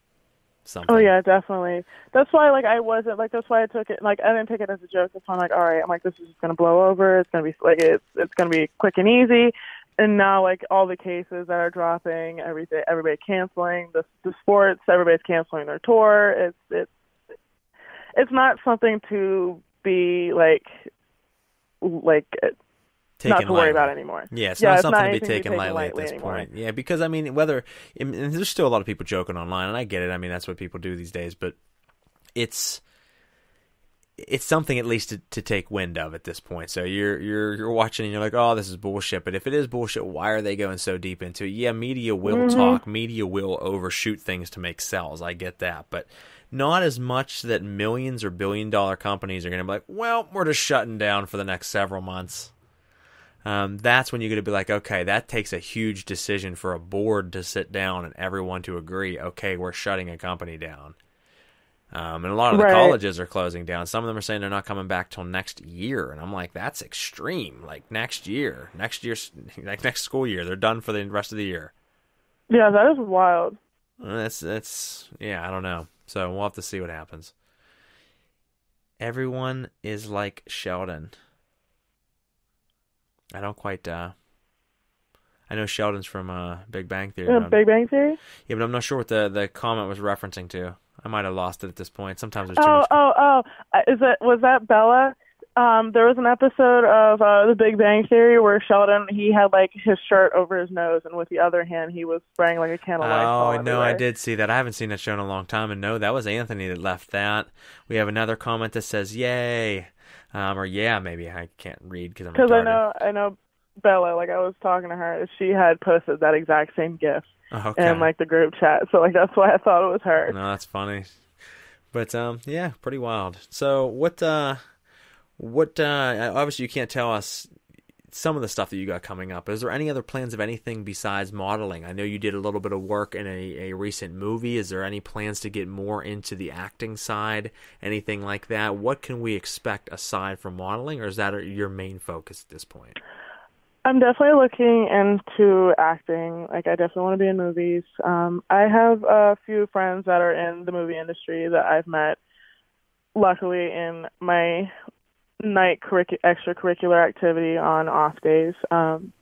something. Oh yeah, definitely. That's why that's why I took it. Like I didn't take it as a joke. That's why I'm like, all right. I'm like, this is just gonna blow over. It's gonna be like it's gonna be quick and easy. And now, like, all the cases that are dropping, everybody canceling the sports, everybody's canceling their tour. It's not something to be like not to worry about anymore. Yeah, it's not something to be taken lightly at this point. Yeah, because I mean, and there's still a lot of people joking online, and I get it. I mean, that's what people do these days, but it's something at least to take wind of at this point. So you're watching and you're like, oh, this is bullshit. But if it is bullshit, why are they going so deep into it? Yeah, media will talk. Media will overshoot things to make sales. I get that. But not as much that millions or billion-dollar companies are going to be like, well, we're just shutting down for the next several months. That's when you're going to be like, okay, that takes a huge decision for a board to sit down and everyone to agree, okay, we're shutting a company down. And a lot of the colleges are closing down. Some of them are saying they're not coming back till next year. And I'm like, that's extreme. Like next year, like next school year, they're done for the rest of the year. Yeah, that is wild. That's I don't know. So we'll have to see what happens. Everyone is like Sheldon. I don't quite, I know Sheldon's from Big Bang Theory. Big Bang Theory? Yeah, but I'm not sure what the comment was referencing to. I might have lost it at this point. Sometimes there's too much. Was that Bella? There was an episode of The Big Bang Theory where Sheldon, he had like his shirt over his nose, and with the other hand he was spraying like a can of Lysol. Oh, no, I did see that. I haven't seen that show in a long time, and no, that was Anthony that left that. We have another comment that says, yay. Or yeah, maybe I can't read because I'm retarded. Because I know Bella, like I was talking to her, she had posted that exact same GIF in like the group chat, so like that's why I thought it was her. No, that's funny. But yeah, pretty wild. So what obviously you can't tell us some of the stuff that you got coming up. Is there any other plans of anything besides modeling? I know you did a little bit of work in a recent movie. Is there any plans to get more into the acting side? Anything like that? What can we expect aside from modeling, or is that your main focus at this point? I'm definitely looking into acting. Like, I definitely want to be in movies. I have a few friends that are in the movie industry that I've met, luckily, in my night extracurricular activity on off days. And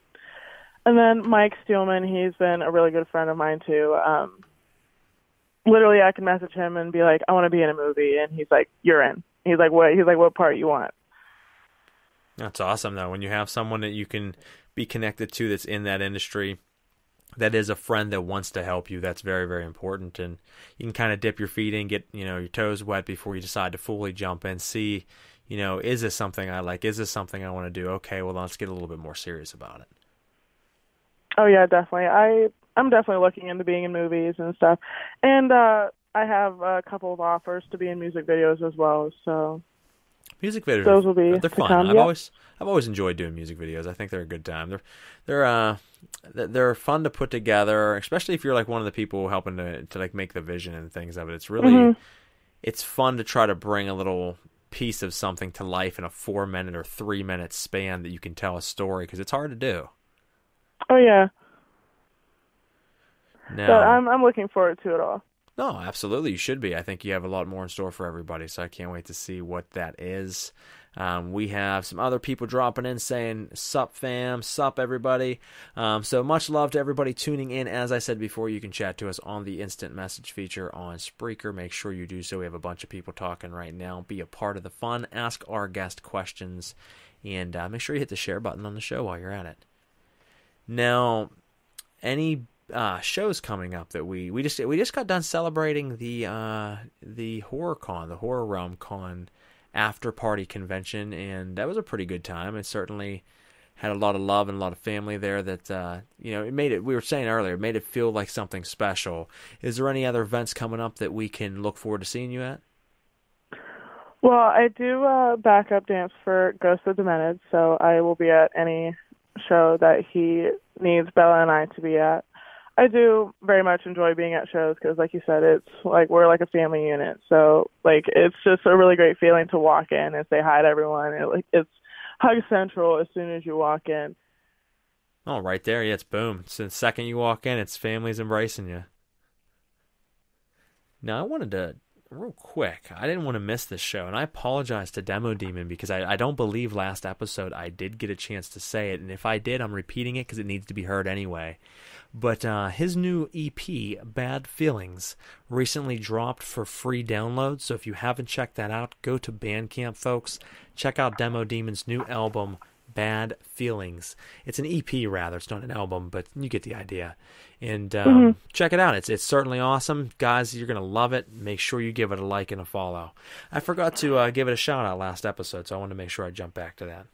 then Mike Steelman, he's been a really good friend of mine too. Literally I can message him and be like, I want to be in a movie, and he's like, you're in. He's like, what part you want? That's awesome though, when you have someone that you can be connected to that's in that industry, that is a friend that wants to help you. That's very, very important, and you can kind of dip your feet in, get your toes wet before you decide to fully jump in. See, is this something I like? Is this something I want to do? Okay, well, let's get a little bit more serious about it. Oh, yeah, definitely. I'm definitely looking into being in movies and stuff. And I have a couple of offers to be in music videos as well. So music videos, those will be they're fun. I've always enjoyed doing music videos. I think they're a good time. They're fun to put together, especially if you're like one of the people helping to like make the vision and things of it. It's really it's fun to try to bring a little piece of something to life in a 4-minute or 3-minute span that you can tell a story, because it's hard to do. Oh yeah. No, but I'm looking forward to it all. No, absolutely, you should be. I think you have a lot more in store for everybody, so I can't wait to see what that is. We have some other people dropping in saying, sup fam, sup everybody. So much love to everybody tuning in. As I said before, you can chat to us on the instant message feature on Spreaker. Make sure you do so. We have a bunch of people talking right now. Be a part of the fun. Ask our guest questions. And make sure you hit the share button on the show while you're at it. Now, any shows coming up that we just got done celebrating the HorrorCon, the Horror Realm Con after-party convention, and that was a pretty good time. It certainly had a lot of love and a lot of family there that, it made it, we were saying earlier, it made it feel like something special. Is there any other events coming up that we can look forward to seeing you at? Well, I do backup dance for Ghost of Demented, so I will be at any show that he needs Bella and I to be at. I do very much enjoy being at shows because, like you said, it's like we're like a family unit. So, like, it's just a really great feeling to walk in and say hi to everyone. It's hug central as soon as you walk in. Oh, right there. Yeah, it's boom. So the second you walk in, it's families embracing you. Now, I wanted to, real quick, I didn't want to miss this show, and I apologize to Demo Demon because I don't believe last episode I did get a chance to say it, and if I did, I'm repeating it because it needs to be heard anyway. But his new EP, Bad Feelings, recently dropped for free download, so if you haven't checked that out, go to Bandcamp, folks. Check out Demo Demon's new album, Bad Feelings. It's an EP, rather. It's not an album, but you get the idea. And check it out. It's certainly awesome. Guys, you're going to love it. Make sure you give it a like and a follow. I forgot to give it a shout-out last episode, so I want to make sure I jump back to that.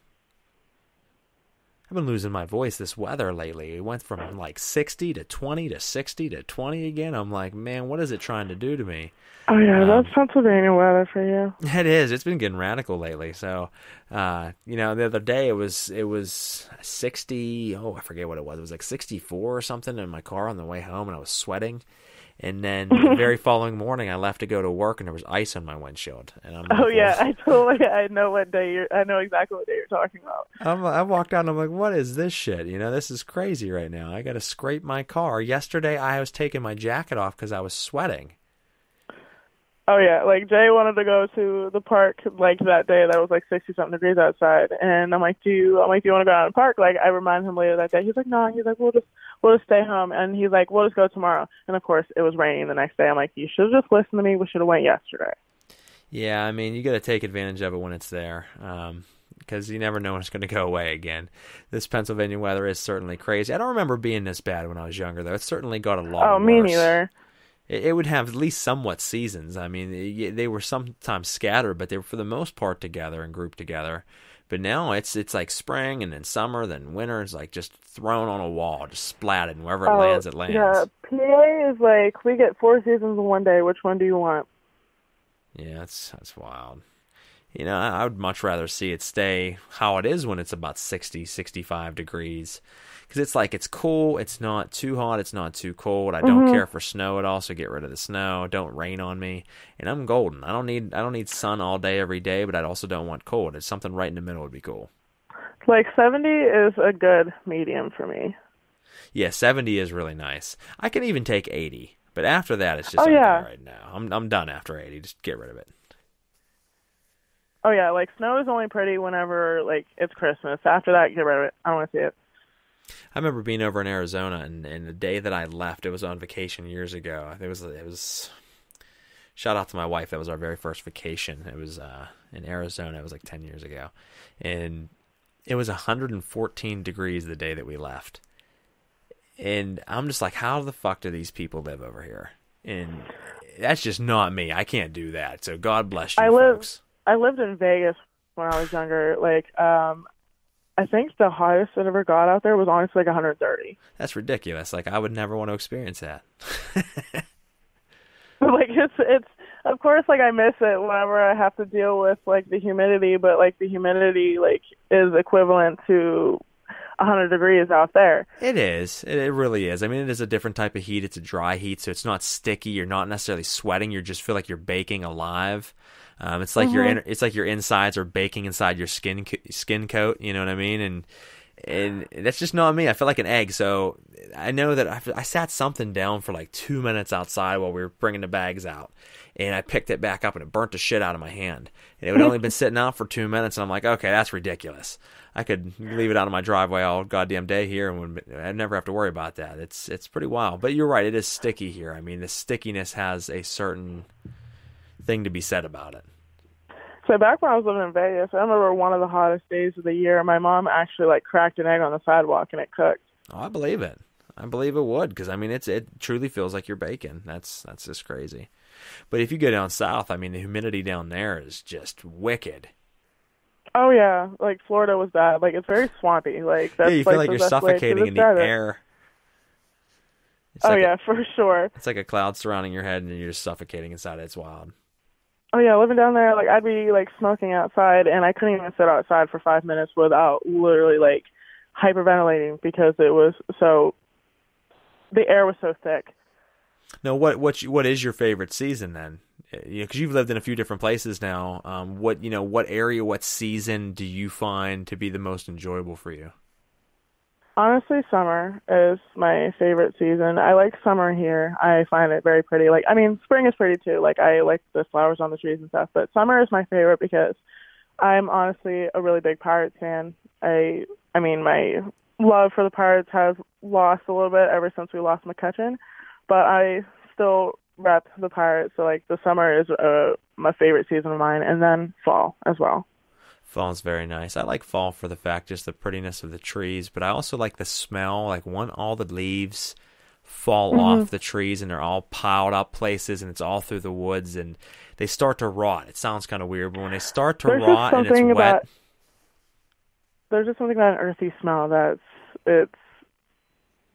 I've been losing my voice this weather lately. It went from like 60 to 20 to 60 to 20 again. I'm like, man, what is it trying to do to me? Oh, yeah, that's Pennsylvania weather for you. It is. It's been getting radical lately. So, the other day it was 60. Oh, I forget what it was. It was like 64 or something in my car on the way home, and I was sweating. And then the very following morning, I left to go to work, and there was ice on my windshield. And I'm like, I know exactly what day you're talking about. I walked out, and I'm like, what is this shit? This is crazy right now. I got to scrape my car. Yesterday, I was taking my jacket off because I was sweating. Oh, yeah, like, Jay wanted to go to the park, like, that day that was, like, 60-something degrees outside, and I'm like, do you want to go out in the park? Like, I reminded him later that day. He's like, no, we'll just stay home, and he's like, we'll just go tomorrow, and, of course, it was raining the next day. I'm like, you should have just listened to me. We should have went yesterday. Yeah, I mean, you got to take advantage of it when it's there, because you never know when it's going to go away again. This Pennsylvania weather is certainly crazy. I don't remember being this bad when I was younger, though. It certainly got a lot worse. Oh, me neither. It would have at least somewhat seasons. I mean, they were sometimes scattered, but they were for the most part together and grouped together. But now it's like spring and then summer, then winter. It's like just thrown on a wall, just splatted, and wherever it lands, it lands. Yeah, PA is like, we get 4 seasons in one day. Which one do you want? Yeah, that's wild. I would much rather see it stay how it is when it's about 60, 65 degrees. Because it's like, it's cool, it's not too hot, it's not too cold. I don't care for snow at all, so get rid of the snow. Don't rain on me. And I'm golden. I don't need sun all day, every day, but I also don't want cold. It's something right in the middle would be cool. Like 70 is a good medium for me. Yeah, 70 is really nice. I can even take 80, but after that, it's just right now. I'm done after 80. Just get rid of it. Oh, yeah, like snow is only pretty whenever, like, it's Christmas. After that, get rid of it. I don't want to see it. I remember being over in Arizona, and the day that I left, it was on vacation years ago. It was shout out to my wife. That was our very first vacation. It was in Arizona. It was like 10 years ago. And it was 114 degrees the day that we left. And I'm just like, how the fuck do these people live over here? And that's just not me. I can't do that. So God bless you, folks. I lived in Vegas when I was younger. Like, I think the hottest it ever got out there was honestly like 130. That's ridiculous. Like, I would never want to experience that. Like, it's of course, like, I miss it whenever I have to deal with, like, the humidity, but, like, the humidity, like, is equivalent to 100 degrees out there. It is. It really is. I mean, it is a different type of heat. It's a dry heat, so it's not sticky. You're not necessarily sweating. You just feel like you're baking alive. It's like it's like your insides are baking inside your skin coat. You know what I mean? And that's just not me. I feel like an egg. So I know that I sat something down for like 2 minutes outside while we were bringing the bags out, and I picked it back up and it burnt the shit out of my hand. And it had only been sitting out for 2 minutes, and I'm like, okay, that's ridiculous. I could leave it out of my driveway all goddamn day here, and I'd never have to worry about that. It's pretty wild. But you're right, it is sticky here. I mean, the stickiness has a certain thing to be said about it. So back when I was living in Vegas, I remember one of the hottest days of the year, my mom actually, like, cracked an egg on the sidewalk and it cooked. Oh, I believe it. I believe it would, because, I mean, it truly feels like you're baking. That's just crazy. But if you go down south, I mean, the humidity down there is just wicked. Oh yeah, like Florida was bad. Like it's very swampy. Like that's You feel like the you're best way to suffocating in the describe it. air. It's Oh like yeah, for sure. it's like a cloud surrounding your head, and you're just suffocating inside it. It's wild. Oh yeah, living down there, like I'd be like smoking outside, and I couldn't even sit outside for 5 minutes without literally like hyperventilating because it was the air was so thick. Now, what is your favorite season then? Because you've lived in a few different places now. What area, what season do you find to be the most enjoyable for you? Honestly, summer is my favorite season. I like summer here. I find it very pretty. Like, I mean, spring is pretty too. Like, I like the flowers on the trees and stuff. But summer is my favorite because I'm honestly a really big Pirates fan. I mean, my love for the Pirates has lost a little bit ever since we lost McCutcheon. But I still rep the Pirates. So, like, the summer is my favorite season of mine. And then fall as well. Fall's very nice. I like fall for the fact just the prettiness of the trees, but I also like the smell. Like when all the leaves fall off the trees and they're all piled up places, and it's all through the woods, and they start to rot. It sounds kind of weird, but when they start to rot and it's wet, there's just something about an earthy smell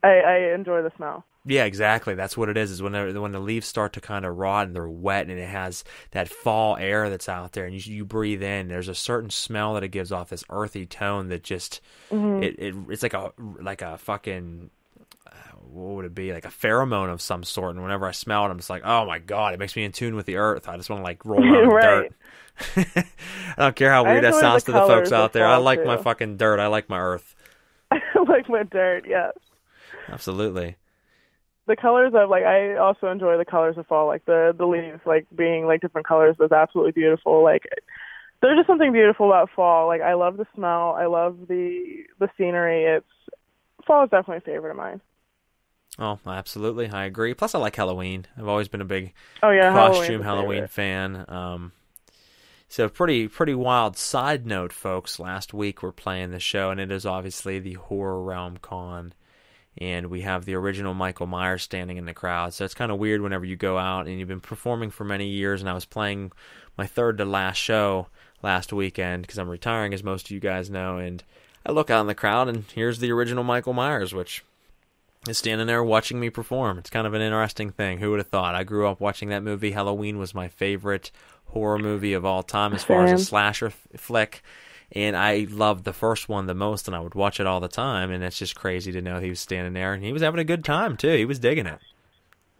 I enjoy the smell. Yeah, exactly. That's what it is when the leaves start to kind of rot and they're wet, and it has that fall air that's out there, and you breathe in. There's a certain smell that it gives off, this earthy tone that just it's like a fucking what would it be, like a pheromone of some sort. And whenever I smell it, I'm just like, oh my god, it makes me in tune with the earth. I just want to like roll around in right. dirt. I don't care how weird that sounds to the folks out there. I like too. my fucking dirt. I like my earth. I like my dirt. Yes, absolutely. The colors of, like, I also enjoy the colors of fall, like the leaves, like, being, like, different colors is absolutely beautiful. Like, there's just something beautiful about fall. Like, I love the smell. I love the scenery. Fall is definitely a favorite of mine. Oh, absolutely. I agree. Plus, I like Halloween. I've always been a big costume Halloween fan. So pretty wild side note, folks. Last week we're playing the show, and it is obviously the Horror Realm Con. And we have the original Michael Myers standing in the crowd. So it's kind of weird whenever you go out, and you've been performing for many years, and I was playing my third to last show last weekend because I'm retiring, as most of you guys know, and I look out in the crowd, and here's the original Michael Myers, which is standing there watching me perform. It's kind of an interesting thing. Who would have thought? I grew up watching that movie. Halloween was my favorite horror movie of all time as far as a slasher flick. And I loved the first one the most, and I would watch it all the time, and it's just crazy to know he was standing there, and he was having a good time, too. He was digging it.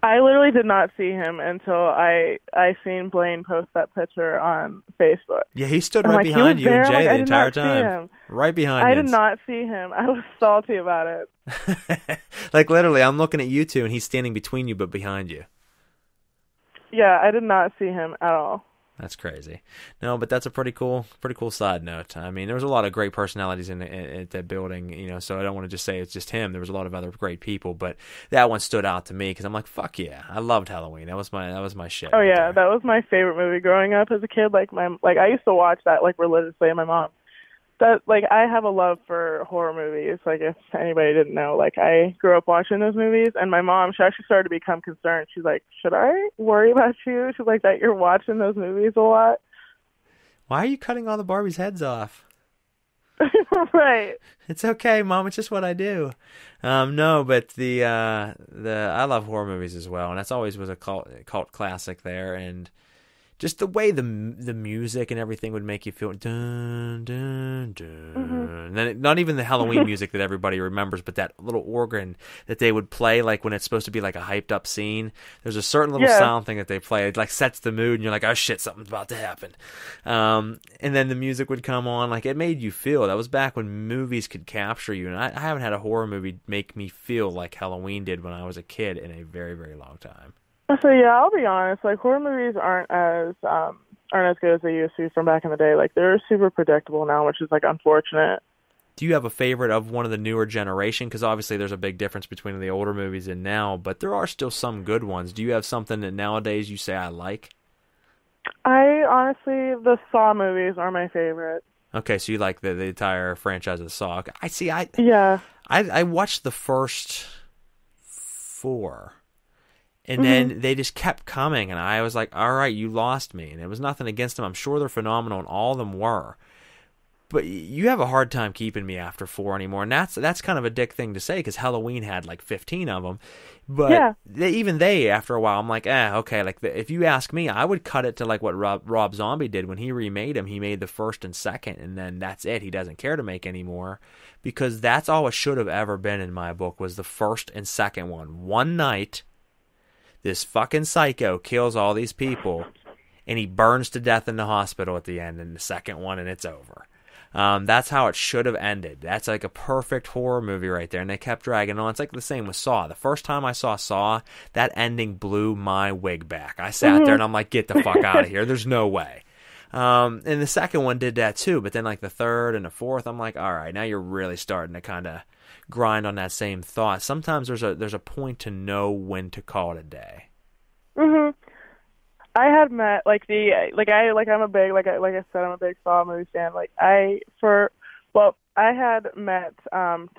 I literally did not see him until I seen Blaine post that picture on Facebook. Yeah, he stood right behind you and Jay the entire time. Right behind you. I did not see him. I was salty about it. Like, literally, I'm looking at you two, and he's standing between you but behind you. Yeah, I did not see him at all. That's crazy. No, but that's a pretty cool side note. I mean, there was a lot of great personalities in that building, you know, so I don't want to just say it's just him. There was a lot of other great people, but that one stood out to me because I'm like, fuck yeah, I loved Halloween. That was my shit. Oh yeah, that was my favorite movie growing up as a kid. Like I used to watch that like religiously, and my mom. That, like, I have a love for horror movies. Like, if anybody didn't know, like, I grew up watching those movies, and my mom, she actually started to become concerned. She's like, should I worry about you? She's like, that you're watching those movies a lot. Why are you cutting all the Barbies' heads off? Right. It's okay, Mom. It's just what I do. No, but the I love horror movies as well, and that's always was a cult classic there, and just the way the music and everything would make you feel dun dun dun. And then not even the Halloween music that everybody remembers, but that little organ that they would play, like when it's supposed to be like a hyped up scene. There's a certain little sound thing that they play. It like sets the mood, and you're like, oh shit, something's about to happen. And then the music would come on, like it made you feel. That was back when movies could capture you, and I haven't had a horror movie make me feel like Halloween did when I was a kid in a very, very long time. So yeah, I'll be honest. Like, horror movies aren't as good as they used to be from back in the day. Like, they're super predictable now, which is like unfortunate. Do you have a favorite of one of the newer generation? Because obviously there's a big difference between the older movies and now, but there are still some good ones. Do you have something that nowadays you say I like? I honestly, the Saw movies are my favorite. Okay, so you like the entire franchise of Saw. I watched the first 4. And then they just kept coming, and I was like, all right, you lost me. And it was nothing against them. I'm sure they're phenomenal, and all of them were. But you have a hard time keeping me after 4 anymore. And that's kind of a dick thing to say, because Halloween had like 15 of them. But even they, after a while, I'm like, okay. Like if you ask me, I would cut it to like what Rob Zombie did when he remade them. He made the first and second, and then that's it. He doesn't care to make any more, because that's all it should have ever been in my book, was the first and second one. One night, this fucking psycho kills all these people, and he burns to death in the hospital at the end in the second one, and it's over. That's how it should have ended. That's like a perfect horror movie right there, and they kept dragging on. It's like the same with Saw. The first time I saw Saw, that ending blew my wig back. I sat there, and I'm like, get the fuck out of here. There's no way. And the second one did that too, but then like the third and the fourth, I'm like, all right, now you're really starting to kind of grind on that same thought. Sometimes there's a point to know when to call it a day. I had met I'm a big I said, I'm a big Saw movie fan. I had met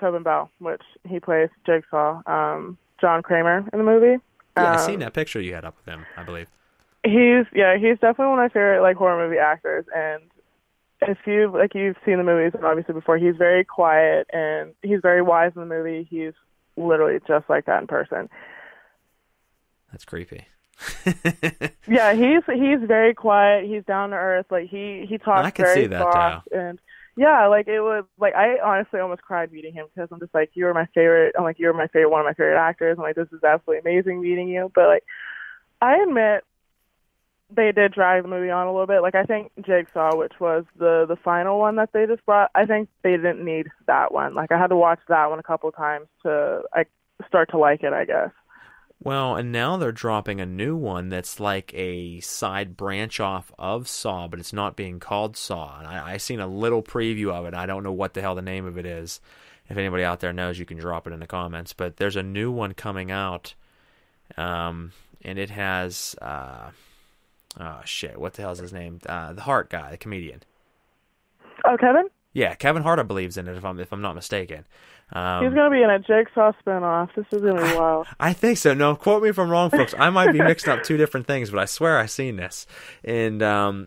Tobin Bell, which he plays Jigsaw, John Kramer in the movie. Yeah, I seen that picture you had up with him, I believe. He's definitely one of my favorite horror movie actors, and if you've seen the movies obviously before, he's very quiet and he's very wise in the movie. He's literally just like that in person. That's creepy. Yeah, he's very quiet. He's down to earth. He talks I can very see that soft, too. and yeah, it was I honestly almost cried meeting him, because I'm just like, you're my favorite. I'm like, you're my favorite, one of my favorite actors. I'm like, this is absolutely amazing meeting you. But I admit they did drag the movie on a little bit. I think Jigsaw, which was the final one that they just brought, I think they didn't need that one. I had to watch that one a couple of times to start to like it, I guess. Well, and now they're dropping a new one that's like a side branch off of Saw, but it's not being called Saw. And I seen a little preview of it. I don't know what the hell the name of it is. If anybody out there knows, you can drop it in the comments. But there's a new one coming out, and it has, what the hell is his name? The Hart guy, the comedian. Oh, Kevin? Yeah, Kevin Hart, I believe, is in it, if I'm not mistaken. He's going to be in a Jigsaw spinoff. This is going to be wild. I think so. No, quote me if I'm wrong, folks. I might be mixing up two different things, but I swear I've seen this. And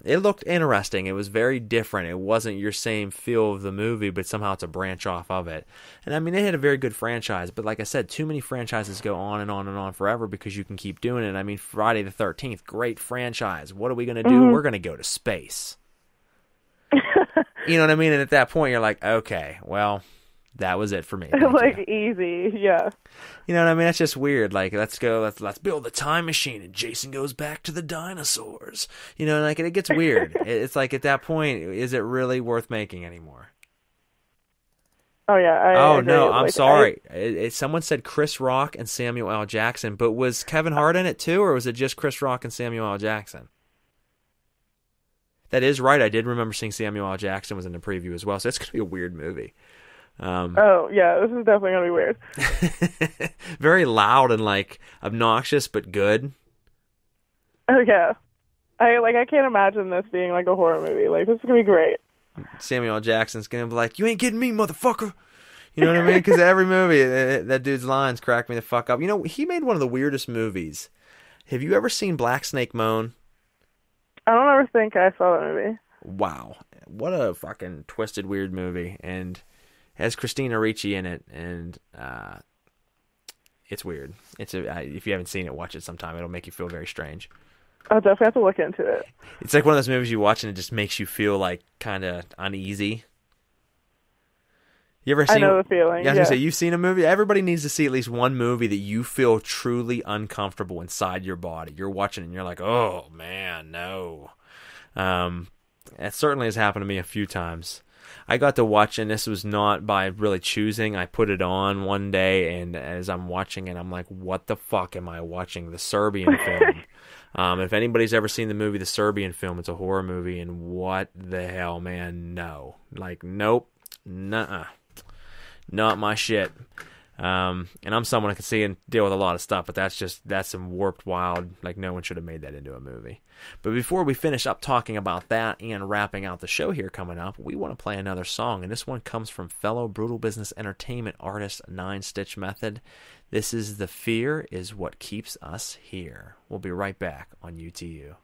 it looked interesting. It was very different. It wasn't your same feel of the movie, but somehow it's a branch off of it. And I mean, they had a very good franchise, but like I said, too many franchises go on and on and on forever because you can keep doing it. I mean, Friday the 13th, great franchise. What are we going to do? We're going to go to space. You know what I mean? And at that point, you're like, okay, well, that was it for me. Easy, yeah. You know what I mean? That's just weird. Let's go, let's build a time machine, and Jason goes back to the dinosaurs. You know, it gets weird. It's like, at that point, is it really worth making anymore? Oh, yeah. No, I'm sorry. Someone said Chris Rock and Samuel L. Jackson, but was Kevin Hart in it too, or was it just Chris Rock and Samuel L. Jackson? That is right. I did remember seeing Samuel L. Jackson was in the preview as well, so it's going to be a weird movie. Yeah, this is definitely going to be weird. Very loud and, obnoxious, but good. Oh, yeah. I can't imagine this being, a horror movie. This is going to be great. Samuel L. Jackson's going to be like, you ain't getting me, motherfucker. You know what I mean? Because every movie, that dude's lines crack me the fuck up. You know, he made one of the weirdest movies. Have you ever seen Black Snake Moan? I don't ever think I saw that movie. Wow. What a fucking twisted, weird movie. And it has Christina Ricci in it, and it's weird. If you haven't seen it, watch it sometime. It'll make you feel very strange. I'll definitely have to look into it. It's like one of those movies you watch and it just makes you feel kind of uneasy. You ever seen? I know the feeling. Yeah, I was gonna say, you've seen a movie. Everybody needs to see at least one movie that you feel truly uncomfortable inside your body. You're watching it and you're like, oh man, no. It certainly has happened to me a few times. I got to watch, and this was not by really choosing. I put it on one day, and as I'm watching it, I'm like, what the fuck am I watching? The Serbian film. If anybody's ever seen the movie The Serbian Film, it's a horror movie, and what the hell, man? No. Nope. Nuh-uh. Not my shit. And I'm someone that can see and deal with a lot of stuff, but that's some warped, wild, like no one should have made that into a movie. But before we finish up talking about that and wrapping out the show here coming up, we want to play another song, and this one comes from fellow Brutal Business Entertainment artist Nine Stitch Method. This is The Fear Is What Keeps Us Here. We'll be right back on UTU.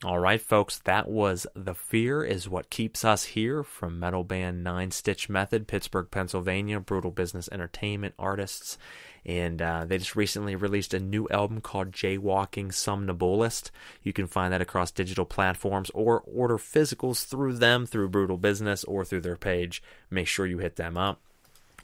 All right, folks, that was The Fear Is What Keeps Us Here from metal band Nine Stitch Method, Pittsburgh, Pennsylvania, Brutal Business Entertainment artists. And they just recently released a new album called Jaywalking Somnambulist. You can find that across digital platforms or order physicals through them, through Brutal Business, or through their page. Make sure you hit them up.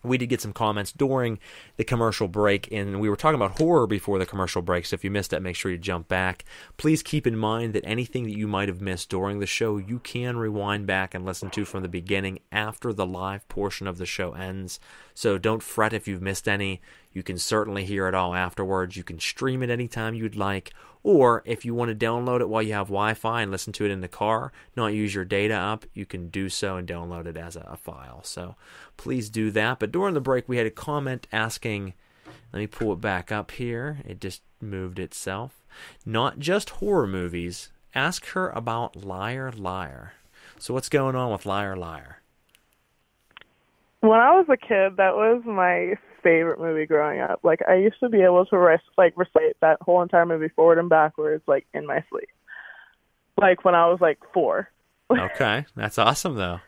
We did get some comments during the commercial break, and we were talking about horror before the commercial break, so if you missed that, make sure you jump back. Please keep in mind that anything that you might have missed during the show, you can rewind back and listen to from the beginning after the live portion of the show ends. So don't fret if you've missed any. You can certainly hear it all afterwards. You can stream it anytime you'd like, or if you want to download it while you have Wi-Fi and listen to it in the car, not use your data up, you can do so and download it as a file. So please do that. But during the break, we had a comment asking, let me pull it back up here. It just moved itself. Not just horror movies. Ask her about Liar Liar. So what's going on with Liar Liar? When I was a kid, that was my favorite movie growing up. Like, I used to be able to recite that whole entire movie forward and backwards, like, in my sleep. Like, when I was, like, 4. Okay, that's awesome, though.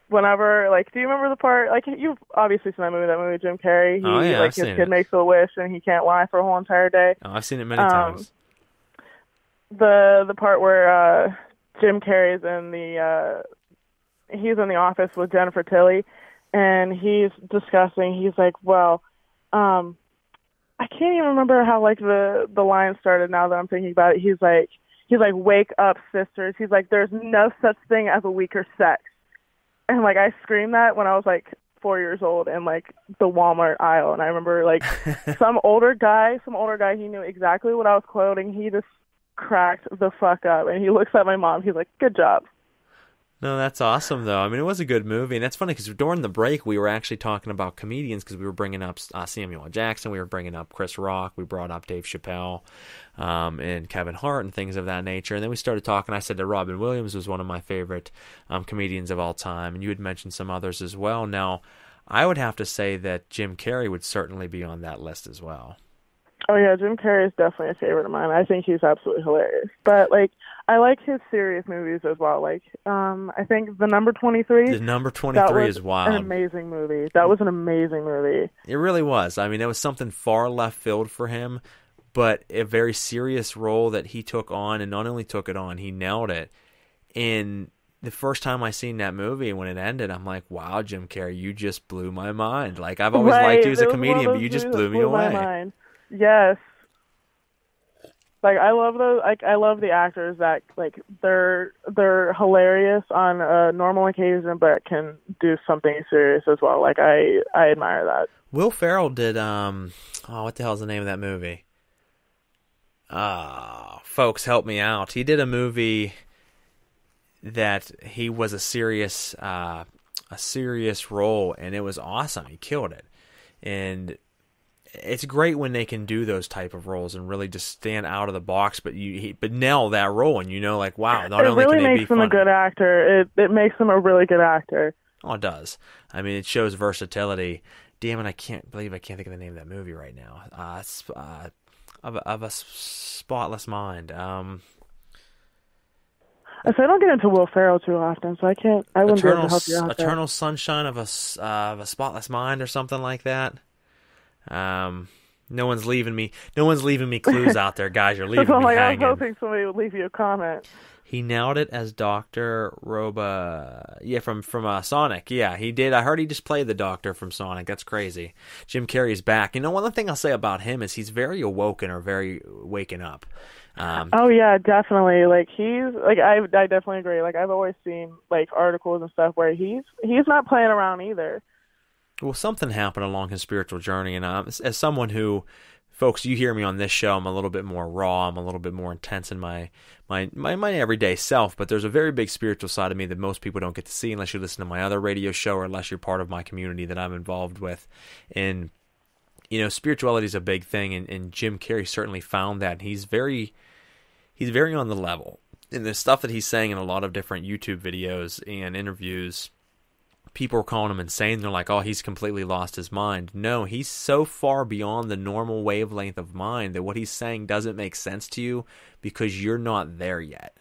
Whenever, like, do you remember the part, like, you've obviously seen that movie, Jim Carrey. His kid makes a wish and he can't lie for a whole entire day. Oh, I've seen it many times. The part where Jim Carrey's he's in the office with Jennifer Tilly, and he's discussing, he's like, well, I can't even remember how, like, the line started now that I'm thinking about it. He's like, wake up, sisters. He's like, there's no such thing as a weaker sex. And, like, I screamed that when I was, like, 4 years old in, like, the Walmart aisle. And I remember, like, some older guy, he knew exactly what I was quoting. He just cracked the fuck up. And he looks at my mom. He's like, good job. No, that's awesome, though. I mean, it was a good movie. And that's funny because during the break, we were actually talking about comedians because we were bringing up Samuel L. Jackson. We were bringing up Chris Rock. We brought up Dave Chappelle and Kevin Hart and things of that nature. And then we started talking. I said that Robin Williams was one of my favorite comedians of all time. And you had mentioned some others as well. Now, I would have to say that Jim Carrey would certainly be on that list as well. Oh, yeah, Jim Carrey is definitely a favorite of mine. I think he's absolutely hilarious. But, like, I like his serious movies as well. Like, I think The Number 23. The Number 23 is wild. An amazing movie. That was an amazing movie. It really was. I mean, it was something far left field for him, but a very serious role that he took on, and not only took it on, he nailed it. And the first time I seen that movie, when it ended, I'm like, wow, Jim Carrey, you just blew my mind. Like, I've always liked you as a comedian, but you just blew me away. My mind. Yes. Like, I love those. Like, I love the actors that, like, they're hilarious on a normal occasion, but can do something serious as well. Like, I admire that. Will Ferrell did what the hell's the name of that movie? Folks, help me out. He did a movie that he was a serious role, and it was awesome. He killed it. And it's great when they can do those type of roles and really just stand out of the box, but nail that role, and like, wow, not only can they be funny. It really makes him a good actor. It makes him a really good actor. Oh, it does. I mean, it shows versatility. Damn it, I can't think of the name of that movie right now. Of a Spotless Mind. So I don't get into Will Ferrell too often, so I wouldn't be able to help you out there. Eternal Sunshine of a Spotless Mind or something like that. No one's leaving me clues out there, guys. You're leaving me hanging. I was hoping somebody would leave you a comment. He nailed it as Dr. Roba. Yeah, from Sonic. Yeah, he did. I heard he just played the Doctor from Sonic. That's crazy. Jim Carrey's back. One other thing I'll say about him is he's very awoken, or very waking up. Oh yeah, definitely. Like, he's like, I definitely agree. Like, I've always seen, like, articles and stuff where he's not playing around either. Well, something happened along his spiritual journey, and as someone who, folks, you hear me on this show, I'm a little bit more raw, I'm a little bit more intense in my everyday self, but there's a very big spiritual side of me that most people don't get to see unless you listen to my other radio show or unless you're part of my community that I'm involved with. And, spirituality is a big thing, and Jim Carrey certainly found that. He's very on the level. And the stuff that he's saying in a lot of different YouTube videos and interviews, people are calling him insane. They're like, oh, he's completely lost his mind. No, he's so far beyond the normal wavelength of mind that what he's saying doesn't make sense to you because you're not there yet.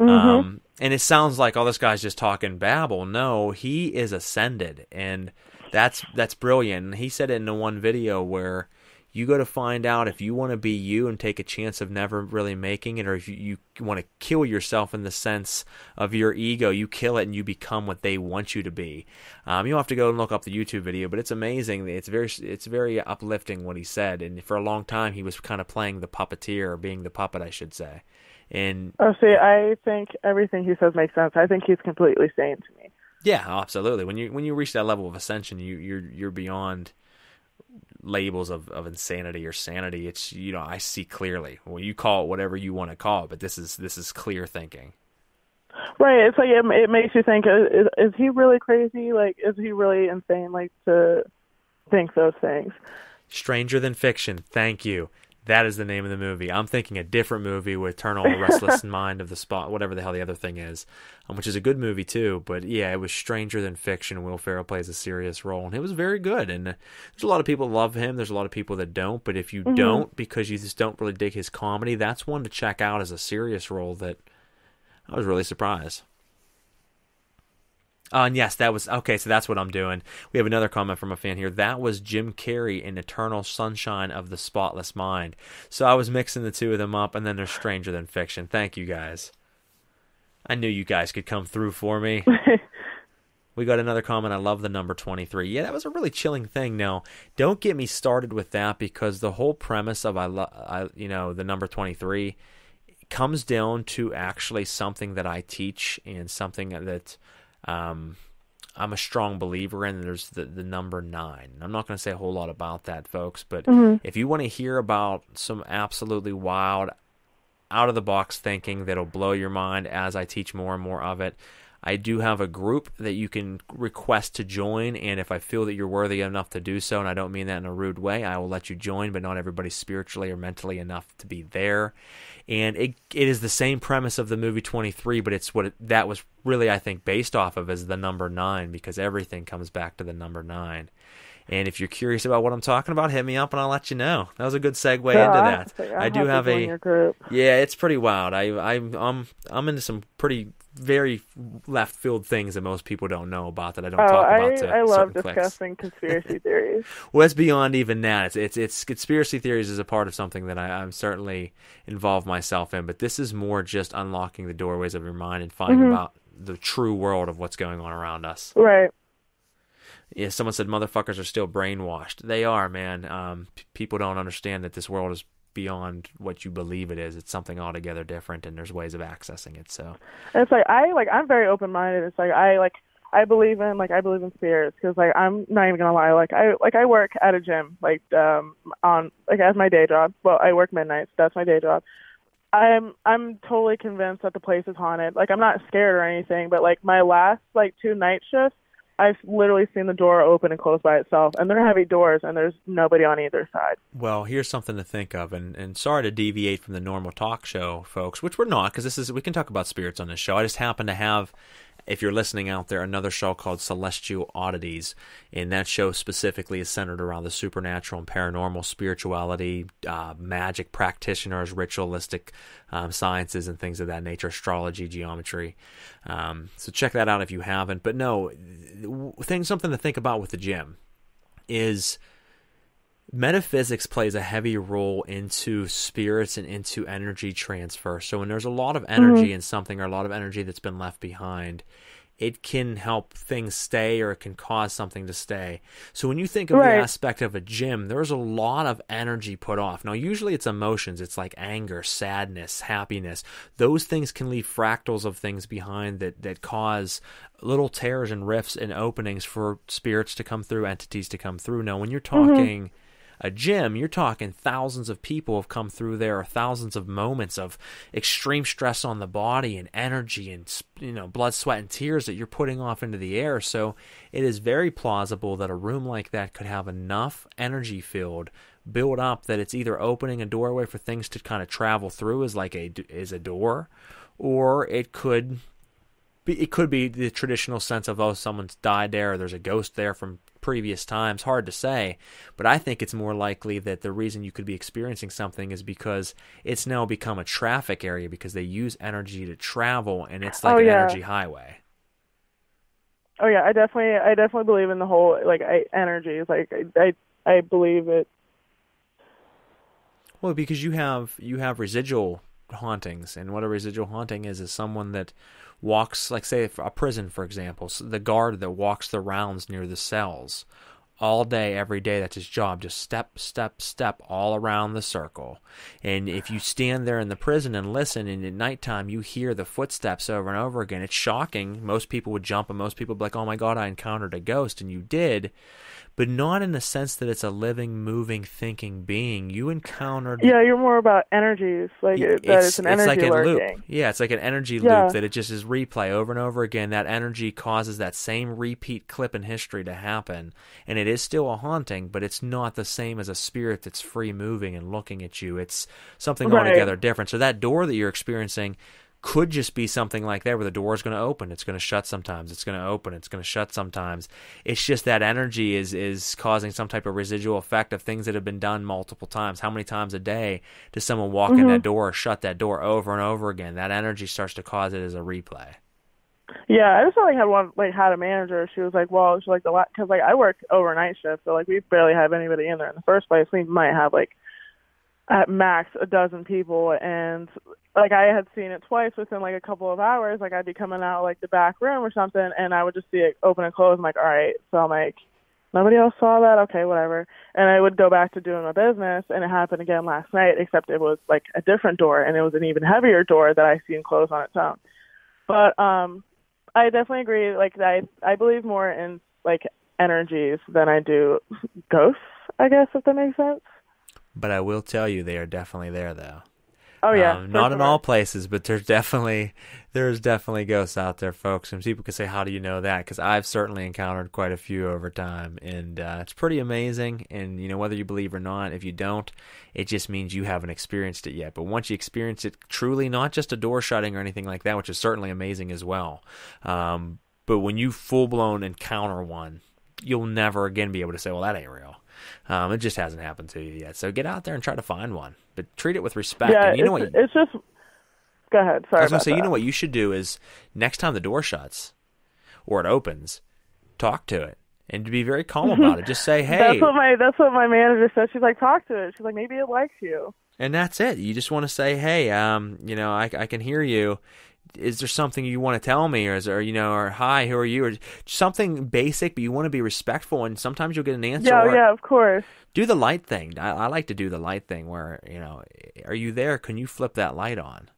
And it sounds like, oh, this guy's just talking babble. No, he is ascended, and that's brilliant. And he said it in the one video where you go to find out if you want to be you and take a chance of never really making it, or if you want to kill yourself in the sense of your ego, you kill it and you become what they want you to be. You'll have to go and look up the YouTube video, but it's amazing. It's very uplifting what he said. And for a long time, he was kind of playing the puppeteer, or being the puppet, I should say. And I think everything he says makes sense. I think he's completely sane to me. Yeah, absolutely. When you reach that level of ascension, you're beyond labels of insanity or sanity. It's, I see clearly. Well, you call it whatever you want to call it, but this is clear thinking. Right. It's like it makes you think: is he really crazy? Like, is he really insane? Like, to think those things. Stranger Than Fiction. Thank you. That is the name of the movie. I'm thinking a different movie with Eternal Restless Mind of the Spot, whatever the hell the other thing is, which is a good movie too. But yeah, it was Stranger Than Fiction. Will Ferrell plays a serious role, and it was very good. And there's a lot of people that love him. There's a lot of people that don't. But if you don't, because you just don't really dig his comedy, that's one to check out as a serious role that I was really surprised. And yes, that was okay. So that's what I'm doing. We have another comment from a fan here. That was Jim Carrey in Eternal Sunshine of the Spotless Mind. So I was mixing the two of them up, and then there's Stranger Than Fiction. Thank you guys. I knew you guys could come through for me. We got another comment. I love the number 23. Yeah, that was a really chilling thing. Now, don't get me started with that, because the whole premise of the number 23 comes down to actually something that I teach, and something that I'm a strong believer in. There's the number 9. I'm not going to say a whole lot about that, folks, but if you want to hear about some absolutely wild, out-of-the-box thinking that'll blow your mind as I teach more and more of it, I do have a group that you can request to join, and if I feel that you're worthy enough to do so, and I don't mean that in a rude way, I will let you join, but not everybody's spiritually or mentally enough to be there. And it is the same premise of the movie 23, but it's that was really, I think, based off of as the number 9, because everything comes back to the number 9. And if you're curious about what I'm talking about, hit me up and I'll let you know. That was a good segue into that. I do have a group. Yeah, it's pretty wild. I'm into some pretty very left field things that most people don't know about, that I don't talk about. I love discussing conspiracy theories. Well, it's beyond even that. It's conspiracy theories is a part of something that I'm certainly involved myself in, but this is more just unlocking the doorways of your mind and finding about the true world of what's going on around us. Right. Yeah, someone said motherfuckers are still brainwashed. They are, man. People don't understand that this world is beyond what you believe it is. It's something altogether different, and there's ways of accessing it. So it's I'm very open minded. It's I believe in spirits, because I'm not even gonna lie. I work at a gym as my day job. Well, I work midnights. That's my day job. I'm totally convinced that the place is haunted. I'm not scared or anything, but my last 2 night shifts, I've literally seen the door open and close by itself, and they're heavy doors, and there's nobody on either side. Well, here's something to think of, and sorry to deviate from the normal talk show, folks, which we're not, because we can talk about spirits on this show. I just happen to have, if you're listening out there, another show called Celestial Oddities, and that show specifically is centered around the supernatural and paranormal, spirituality, magic practitioners, ritualistic sciences, and things of that nature, astrology, geometry. So check that out if you haven't. But no, something to think about with the gym is metaphysics plays a heavy role into spirits and into energy transfer. So when there's a lot of energy in something, or a lot of energy that's been left behind, it can help things stay, or it can cause something to stay. So when you think of the aspect of a gym, there's a lot of energy put off. Now, usually it's emotions. It's like anger, sadness, happiness. Those things can leave fractals of things behind that cause little tears and rifts and openings for spirits to come through, entities to come through. Now, when you're talking a gym, you're talking thousands of people have come through there, or thousands of moments of extreme stress on the body and energy and blood, sweat, and tears that you're putting off into the air. So it is very plausible that a room like that could have enough energy field build up that it's either opening a doorway for things to kind of travel through as a door, or it could be the traditional sense of, oh, someone's died there, or there's a ghost there from previous times, hard to say, but I think it's more likely that the reason you could be experiencing something is because it's now become a traffic area because they use energy to travel, and it's like an energy highway. Oh yeah, I definitely believe in the whole energies. I believe it. Well, because you have residual hauntings, and what a residual haunting is someone that walks, like say a prison, for example, so the guard that walks the rounds near the cells all day, every day. That's his job, just step, step, step all around the circle. And if you stand there in the prison and listen, and at nighttime you hear the footsteps over and over again, it's shocking. Most people would jump, and most people would be like, oh my God, I encountered a ghost. And you did, but not in the sense that it's a living, moving, thinking being. You encountered... Yeah, you're more about energies, it's an energy like lurking. Loop. Yeah, it's like an energy loop that it just is replay over and over again. That energy causes that same repeat clip in history to happen, and it is still a haunting, but it's not the same as a spirit that's free moving and looking at you. It's something altogether different. So that door that you're experiencing could just be something like that, where the door is going to open, it's going to shut sometimes, it's going to open, it's going to shut sometimes. It's just that energy is causing some type of residual effect of things that have been done multiple times. How many times a day does someone walk in that door or shut that door over and over again? That energy starts to cause it as a replay. Yeah, I just had a manager. She was like, well, because I work overnight shift, so we barely have anybody in there in the first place. We might have at max a dozen people, and I had seen it twice within a couple of hours. I'd be coming out the back room or something, and I would just see it open and close. I'm like, all right. So I'm like, nobody else saw that? Okay, whatever. And I would go back to doing my business, and it happened again last night, except it was a different door, and it was an even heavier door that I seen close on its own. But I definitely agree. I believe more in energies than I do ghosts, I guess, if that makes sense. But I will tell you, they are definitely there, though. Oh yeah, not in all places, but there's definitely ghosts out there, folks. And people can say, "How do you know that?" Because I've certainly encountered quite a few over time, and it's pretty amazing. And whether you believe or not, if you don't, it just means you haven't experienced it yet. But once you experience it truly, not just a door shutting or anything like that, which is certainly amazing as well, but when you full blown encounter one, you'll never again be able to say, "Well, that ain't real." It just hasn't happened to you yet. So get out there and try to find one, but treat it with respect. Yeah, and you know what? It's just. Go ahead. Sorry. I was going to say, you know what you should do is next time the door shuts or it opens, talk to it and be very calm about it. Just say, "Hey." That's what my manager said. She's like, "Talk to it." She's like, "Maybe it likes you." And that's it. You just want to say, "Hey, I can hear you. Is there something you want to tell me?" Or is there, or "Hi, who are you?" Or something basic, but you want to be respectful, and sometimes you'll get an answer. Yeah, of course. Do the light thing. I like to do the light thing where, "Are you there? Can you flip that light on?"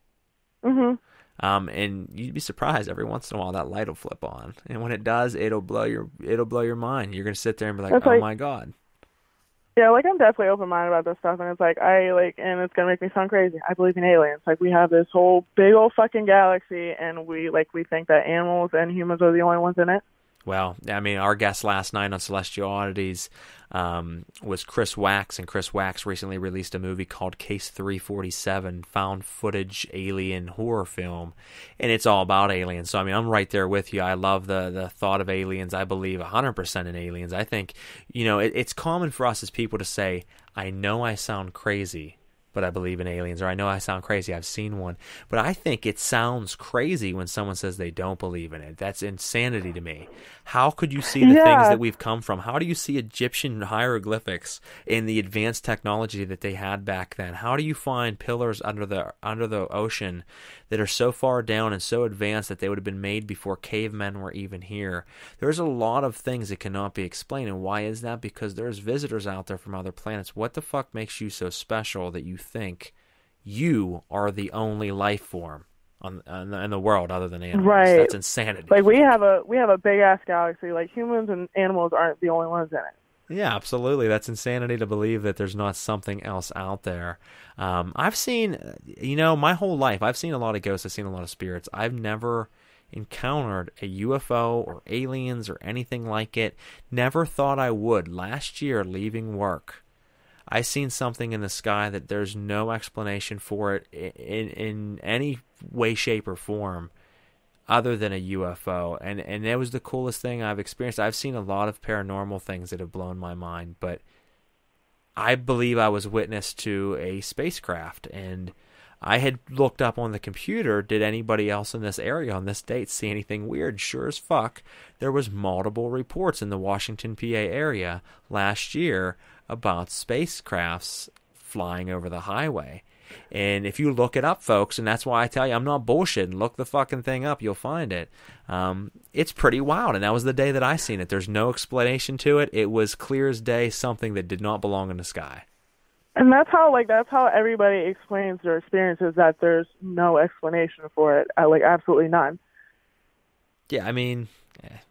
Mm-hmm. And you'd be surprised, every once in a while that light will flip on. And when it does, it'll blow your mind. You're going to sit there and be like, "Oh my God." Yeah, I'm definitely open-minded about this stuff, and it's and it's gonna make me sound crazy. I believe in aliens. We have this whole big old fucking galaxy, and we think that animals and humans are the only ones in it. Well, I mean, our guest last night on Celestial Oddities was Chris Wax, and Chris Wax recently released a movie called Case 347, found footage alien horror film, and it's all about aliens. So, I mean, I'm right there with you. I love the thought of aliens. I believe 100% in aliens. I think, it's common for us as people to say, "I know I sound crazy, but I believe in aliens," or "I know I sound crazy, I've seen one." But I think it sounds crazy when someone says they don't believe in it. That's insanity to me. How could you see the things that we've come from? How do you see Egyptian hieroglyphics in the advanced technology that they had back then? How do you find pillars under the ocean that are so far down and so advanced that they would have been made before cavemen were even here? There's a lot of things that cannot be explained, and why is that? Because there's visitors out there from other planets. What the fuck makes you so special that you think you are the only life form in the world other than animals? Right. That's insanity. We have a big ass galaxy. Humans and animals aren't the only ones in it. Yeah, absolutely. That's insanity to believe that there's not something else out there. I've seen, my whole life, I've seen a lot of ghosts. I've seen a lot of spirits. I've never encountered a UFO or aliens or anything like it. Never thought I would. Last year, leaving work, I seen something in the sky that there's no explanation for it in any way, shape, or form. other than a UFO. And it was the coolest thing I've experienced. I've seen a lot of paranormal things that have blown my mind, but I believe I was witness to a spacecraft, and I had looked up on the computer, did anybody else in this area on this date see anything weird? Sure as fuck, there was multiple reports in the Washington, PA area last year about spacecrafts flying over the highway. And if you look it up, folks, and that's why I tell you, I'm not bullshitting, look the fucking thing up, you'll find it. It's pretty wild, and that was the day that I seen it. There's no explanation to it. It was clear as day, something that did not belong in the sky. And that's how everybody explains their experiences, that there's no explanation for it. Absolutely none. Yeah, I mean,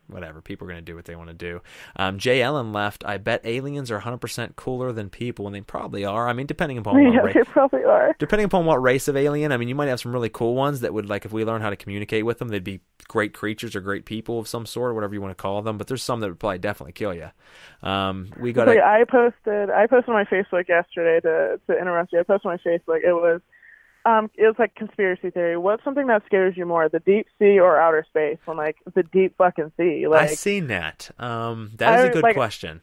whatever. People are going to do what they want to do. Jay Ellen left. I bet aliens are 100% cooler than people, and they probably are. I mean, depending upon what race. They probably are. Depending upon what race of alien. I mean, you might have some really cool ones that would, like, if we learn how to communicate with them, they'd be great creatures or great people of some sort, or whatever you want to call them. But there's some that would probably definitely kill you. I posted on my Facebook yesterday to interrupt you. I posted on my Facebook. It was like conspiracy theory. What's something that scares you more, the deep sea or outer space? From like the deep fucking sea. Like, I've seen that. That is a good question.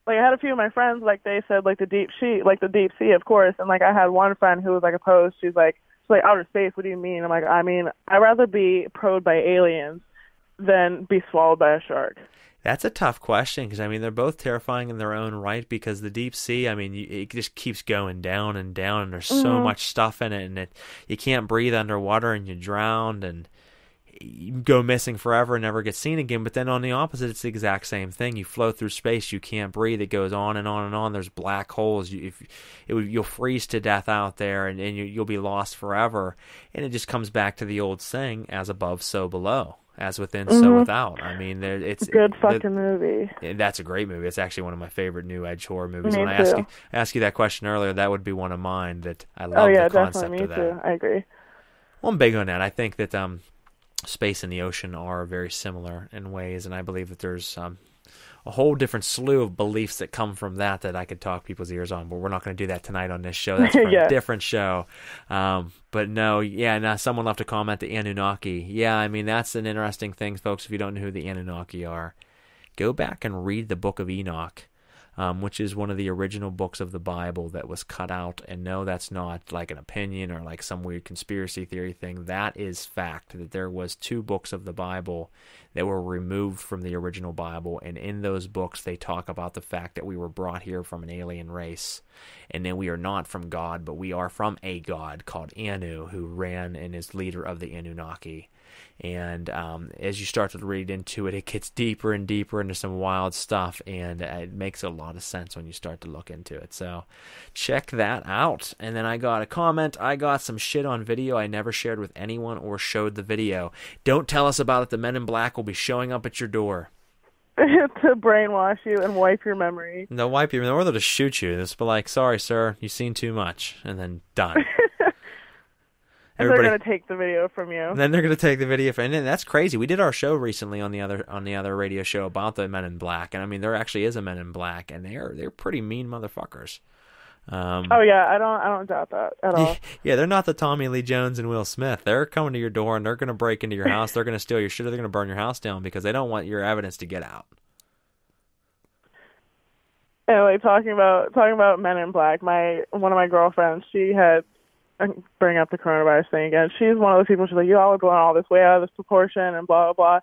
Like, I had a few of my friends, like, they said like the deep sea, of course. And like, I had one friend who was like opposed. She's like outer space. What do you mean? I'm like, I mean, I'd rather be probed by aliens than be swallowed by a shark. That's a tough question because, I mean, they're both terrifying in their own right, because the deep sea, I mean, it just keeps going down and down, and there's so much stuff in it, and you can't breathe underwater, and you drown, and you go missing forever and never get seen again. But then on the opposite, it's the exact same thing. You float through space, you can't breathe, it goes on and on and on. There's black holes. You'll freeze to death out there, and you'll be lost forever. And it just comes back to the old saying, as above, so below. As within, so without. I mean, it's a good fucking movie. That's a great movie. It's actually one of my favorite new age horror movies. Me When I too. asked you that question earlier, that would be one of mine. That I love the concept definitely. of Me that. too. I agree. Well, I'm big on that. I think that space and the ocean are very similar in ways, and I believe that there's a whole different slew of beliefs that come from that I could talk people's ears on, but we're not going to do that tonight on this show. That's for a different show. But no, now someone left a comment, the Anunnaki. Yeah, I mean, that's an interesting thing, folks. If you don't know who the Anunnaki are, go back and read the Book of Enoch, which is one of the original books of the Bible that was cut out. And no, that's not like an opinion or like some weird conspiracy theory thing. That is fact, that there was 2 books of the Bible that were removed from the original Bible, and in those books they talk about the fact that we were brought here from an alien race, and then we are not from God, but we are from a god called Anu, who ran and is leader of the Anunnaki. And as you start to read into it, it gets deeper and deeper into some wild stuff, and it makes a lot of sense when you start to look into it. So check that out. And then I got a comment. I got some shit on video I never shared with anyone or showed the video. Don't tell us about it. The Men in Black will be showing up at your door. To brainwash you and wipe your memory. They'll wipe you, or they'll just shoot you. They'll just be like, sorry, sir, you've seen too much, and then done. And they're going to take the video from you. Then they're going to take the video from you. And that's crazy. We did our show recently on the other radio show about the Men in Black. And I mean, there actually is a Men in Black, and they're pretty mean motherfuckers. I don't doubt that at all. Yeah, they're not the Tommy Lee Jones and Will Smith. They're coming to your door, and they're going to break into your house. They're going to steal your shit. They're going to burn your house down because they don't want your evidence to get out. Anyway, talking about Men in Black, one of my girlfriends, she had, bring up the coronavirus thing again, she's one of those people, she's like, you all are blowing all this way out of this proportion and blah, blah, blah.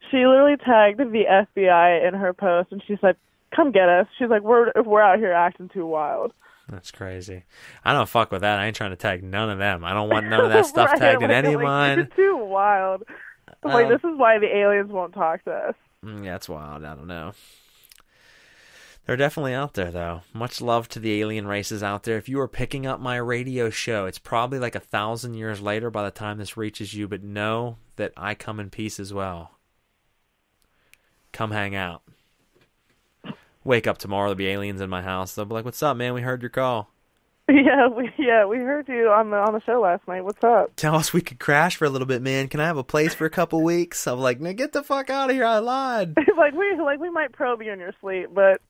She literally tagged the FBI in her post, and she said, come get us. She's like, we're out here acting too wild. That's crazy. I don't fuck with that. I ain't trying to tag none of them. I don't want none of that stuff tagged in any of mine. It's too wild. This is why the aliens won't talk to us. Yeah, that's wild. I don't know. They're definitely out there, though. Much love to the alien races out there. If you are picking up my radio show, it's probably like 1,000 years later by the time this reaches you, but know that I come in peace as well. Come hang out. Wake up tomorrow, there'll be aliens in my house. They'll be like, what's up, man? We heard your call. Yeah, we heard you on the show last night. What's up? Tell us we could crash for a little bit, man. Can I have a place for a couple weeks? I'm like, no, get the fuck out of here. I lied. we might probe you in your sleep, but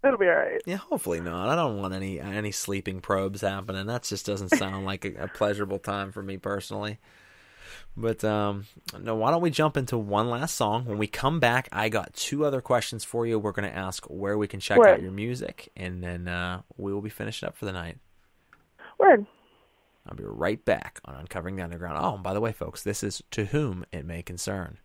it'll be all right. Yeah, hopefully not. I don't want any sleeping probes happening. That just doesn't sound like a pleasurable time for me personally. But no, why don't we jump into one last song? When we come back, I got 2 other questions for you. We're going to ask where we can check out your music, and then we will be finishing up for the night. Word. I'll be right back on Uncovering the Underground. Oh, and by the way, folks, this is To Whom It May Concern.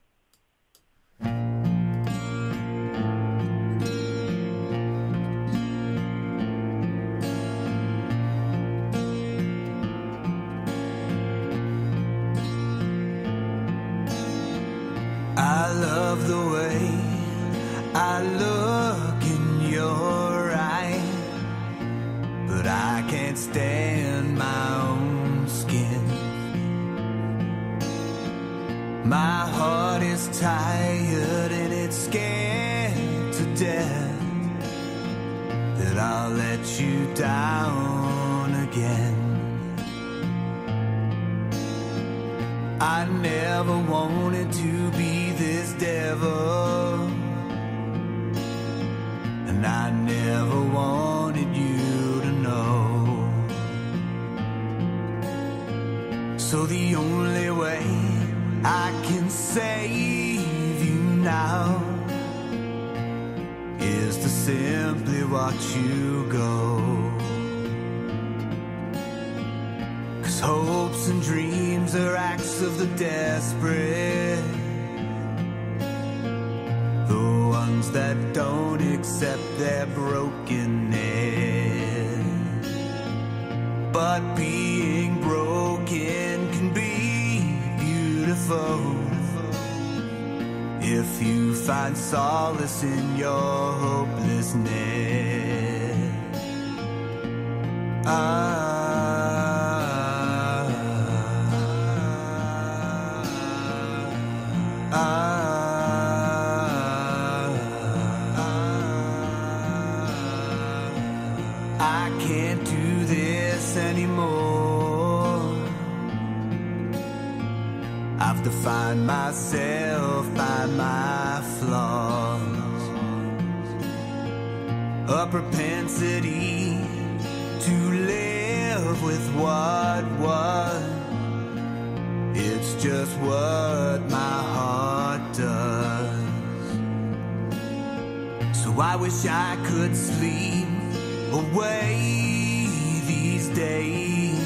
I love the way I look in your eye, but I can't stand my own skin. My heart is tired and it's scared to death that I'll let you down again. I never wanted to be this devil, and I never wanted you to know. So the only way I can save you now is to simply watch you go. 'Cause hopes and dreams are acts of the desperate, the ones that don't accept their brokenness. But being broken can be beautiful if you find solace in your hopelessness. I can't do this anymore. I've defined myself by my flaws, a propensity to live with what was. It's just what my heart does. So I wish I could sleep away these days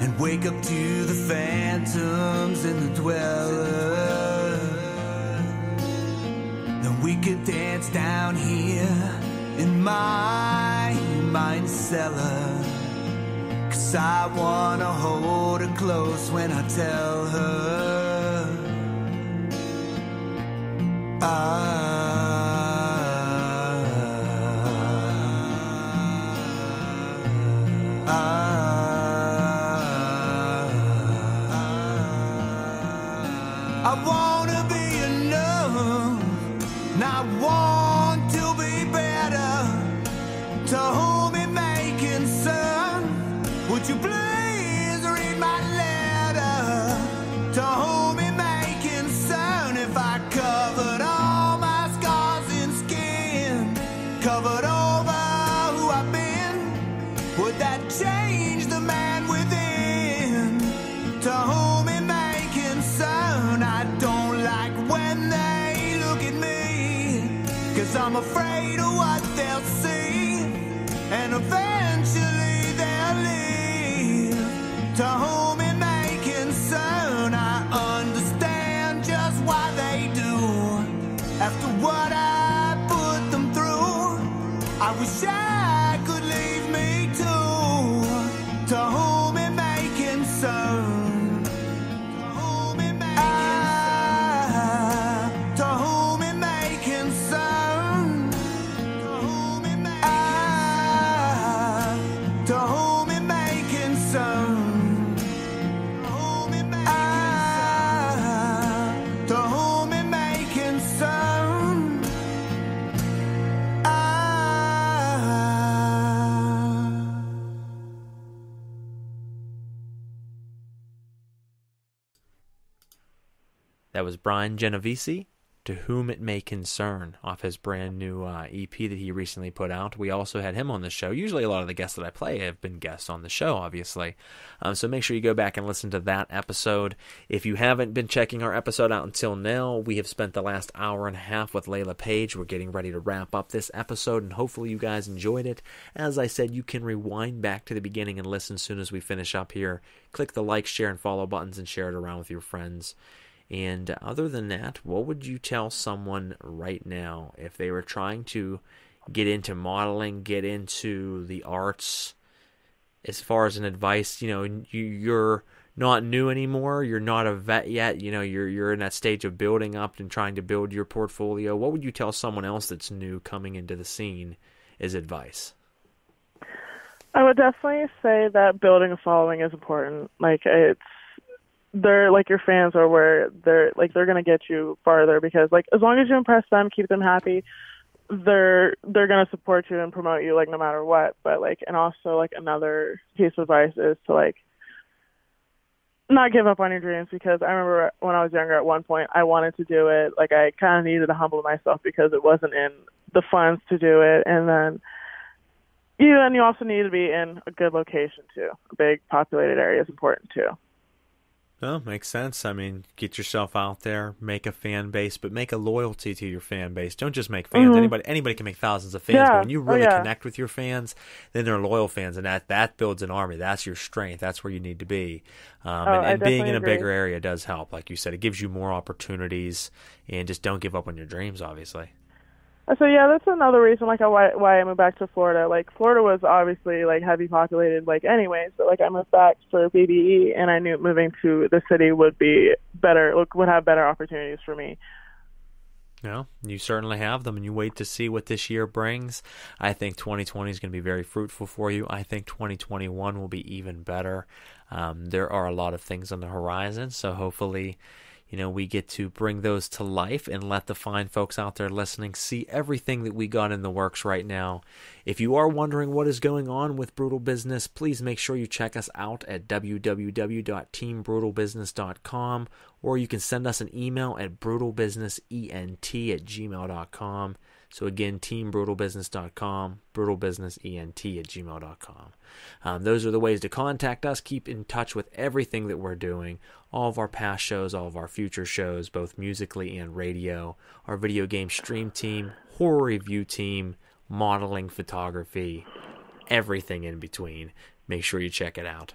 and wake up to the phantoms in the dweller. Then we could dance down here in my mind cellar, 'cause I wanna hold her close when I tell her I wanna be enough, and I want to be better. To whom it may concern, would you please read my letter? To whom it may concern, if I covered all my scars in skin, covered over who I've been, would that change the man within? To whom it may concern, I don't like when they look at me, 'cause I'm afraid of what they'll see, and eventually they'll leave. To whom it may concern, I understand just why they do. After what I put them through, I wish I could leave me too. To whom it may concern, to whom it may concern, to whom it may concern, to whom it may concern, to whom it may concern, to whom it may concern, to whom it may concern. That was Brian Genovese To Whom It May Concern, off his brand new EP that he recently put out. We also had him on the show. Usually a lot of the guests that I play have been guests on the show, obviously. So make sure you go back and listen to that episode. If you haven't been checking our episode out until now, we have spent the last hour and a half with Layla Paige. We're getting ready to wrap up this episode, and hopefully you guys enjoyed it. As I said, you can rewind back to the beginning and listen as soon as we finish up here. Click the like, share, and follow buttons and share it around with your friends. And other than that, what would you tell someone right now if they were trying to get into modeling, get into the arts, as far as an advice? You know, you're not new anymore, you're not a vet yet, you know, you're in that stage of building up and trying to build your portfolio. What would you tell someone else that's new coming into the scene as advice? I would definitely say that building a following is important. Like, they're like, your fans are where they're going to get you farther, because like, as long as you impress them, keep them happy, they're going to support you and promote you, like, no matter what. But like, and also like, another piece of advice is to like not give up on your dreams, because I remember when I was younger, at one point I wanted to do it. Like, I kind of needed to humble myself because it wasn't in the funds to do it. And then you also need to be in a good location too. A big populated area is important too. Well, makes sense. I mean, get yourself out there, make a fan base, but make a loyalty to your fan base. Don't just make fans. Mm-hmm. Anybody can make thousands of fans, but when you really connect with your fans, then they're loyal fans, and that builds an army. That's your strength. That's where you need to be. And being in a bigger area does help. Like you said, it gives you more opportunities, and just don't give up on your dreams, obviously. So yeah, that's another reason like why I moved back to Florida. Like, Florida was obviously like heavy populated, like, anyways, but like, I moved back for BBE, and I knew moving to the city would be better, would have better opportunities for me. No, you certainly have them, and you wait to see what this year brings. I think 2020 is going to be very fruitful for you. I think 2021 will be even better. There are a lot of things on the horizon, so hopefully, you know, we get to bring those to life and let the fine folks out there listening see everything that we got in the works right now. If you are wondering what is going on with Brutal Business, please make sure you check us out at www.teambrutalbusiness.com, or you can send us an email at brutalbusinessent@gmail.com. So again, teambrutalbusiness.com, brutalbusinessent@gmail.com. Those are the ways to contact us. Keep in touch with everything that we're doing, all of our past shows, all of our future shows, both musically and radio, our video game stream team, horror review team, modeling, photography, everything in between. Make sure you check it out.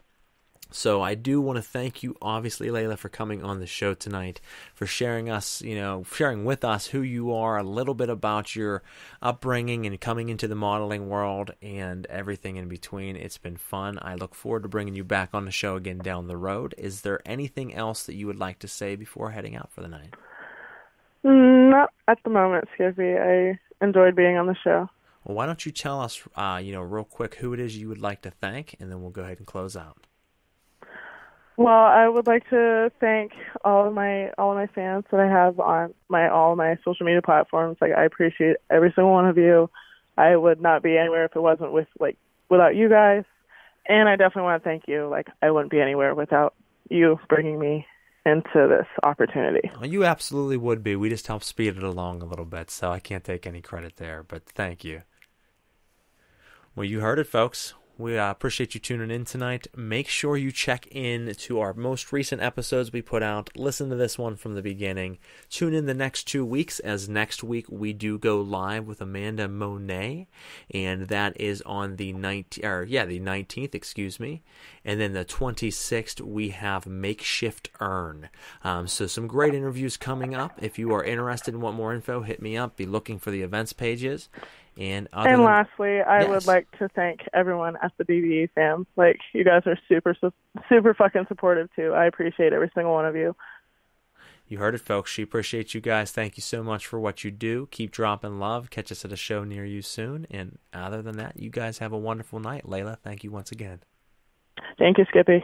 So I do want to thank you, obviously, Layla, for coming on the show tonight, for sharing with us who you are, a little bit about your upbringing and coming into the modeling world and everything in between. It's been fun. I look forward to bringing you back on the show again down the road. Is there anything else that you would like to say before heading out for the night? Not at the moment, Skippy. I enjoyed being on the show. Well, why don't you tell us, real quick, who it is you would like to thank, and then we'll go ahead and close out. Well, I would like to thank all of my fans that I have on all my social media platforms. Like, I appreciate every single one of you. I would not be anywhere if it wasn't without you guys. And I definitely want to thank you. Like, I wouldn't be anywhere without you bringing me into this opportunity. Well, you absolutely would be. We just helped speed it along a little bit, so I can't take any credit there, but thank you. Well, you heard it, folks. We appreciate you tuning in tonight. Make sure you check in to our most recent episodes we put out. Listen to this one from the beginning. Tune in the next 2 weeks, as next week we do go live with Amanda Monet, and that is on the 19th, excuse me. And then the 26th we have Makeshift Urn. So some great interviews coming up. If you are interested and want more info, hit me up. Be looking for the events pages. And lastly, I would like to thank everyone at the BBE fam. Like, you guys are super fucking supportive too. I appreciate every single one of you. You heard it, folks. She appreciates you guys. Thank you so much for what you do. Keep dropping love. Catch us at a show near you soon. And other than that, you guys have a wonderful night. Layla, thank you once again. Thank you, Skippy.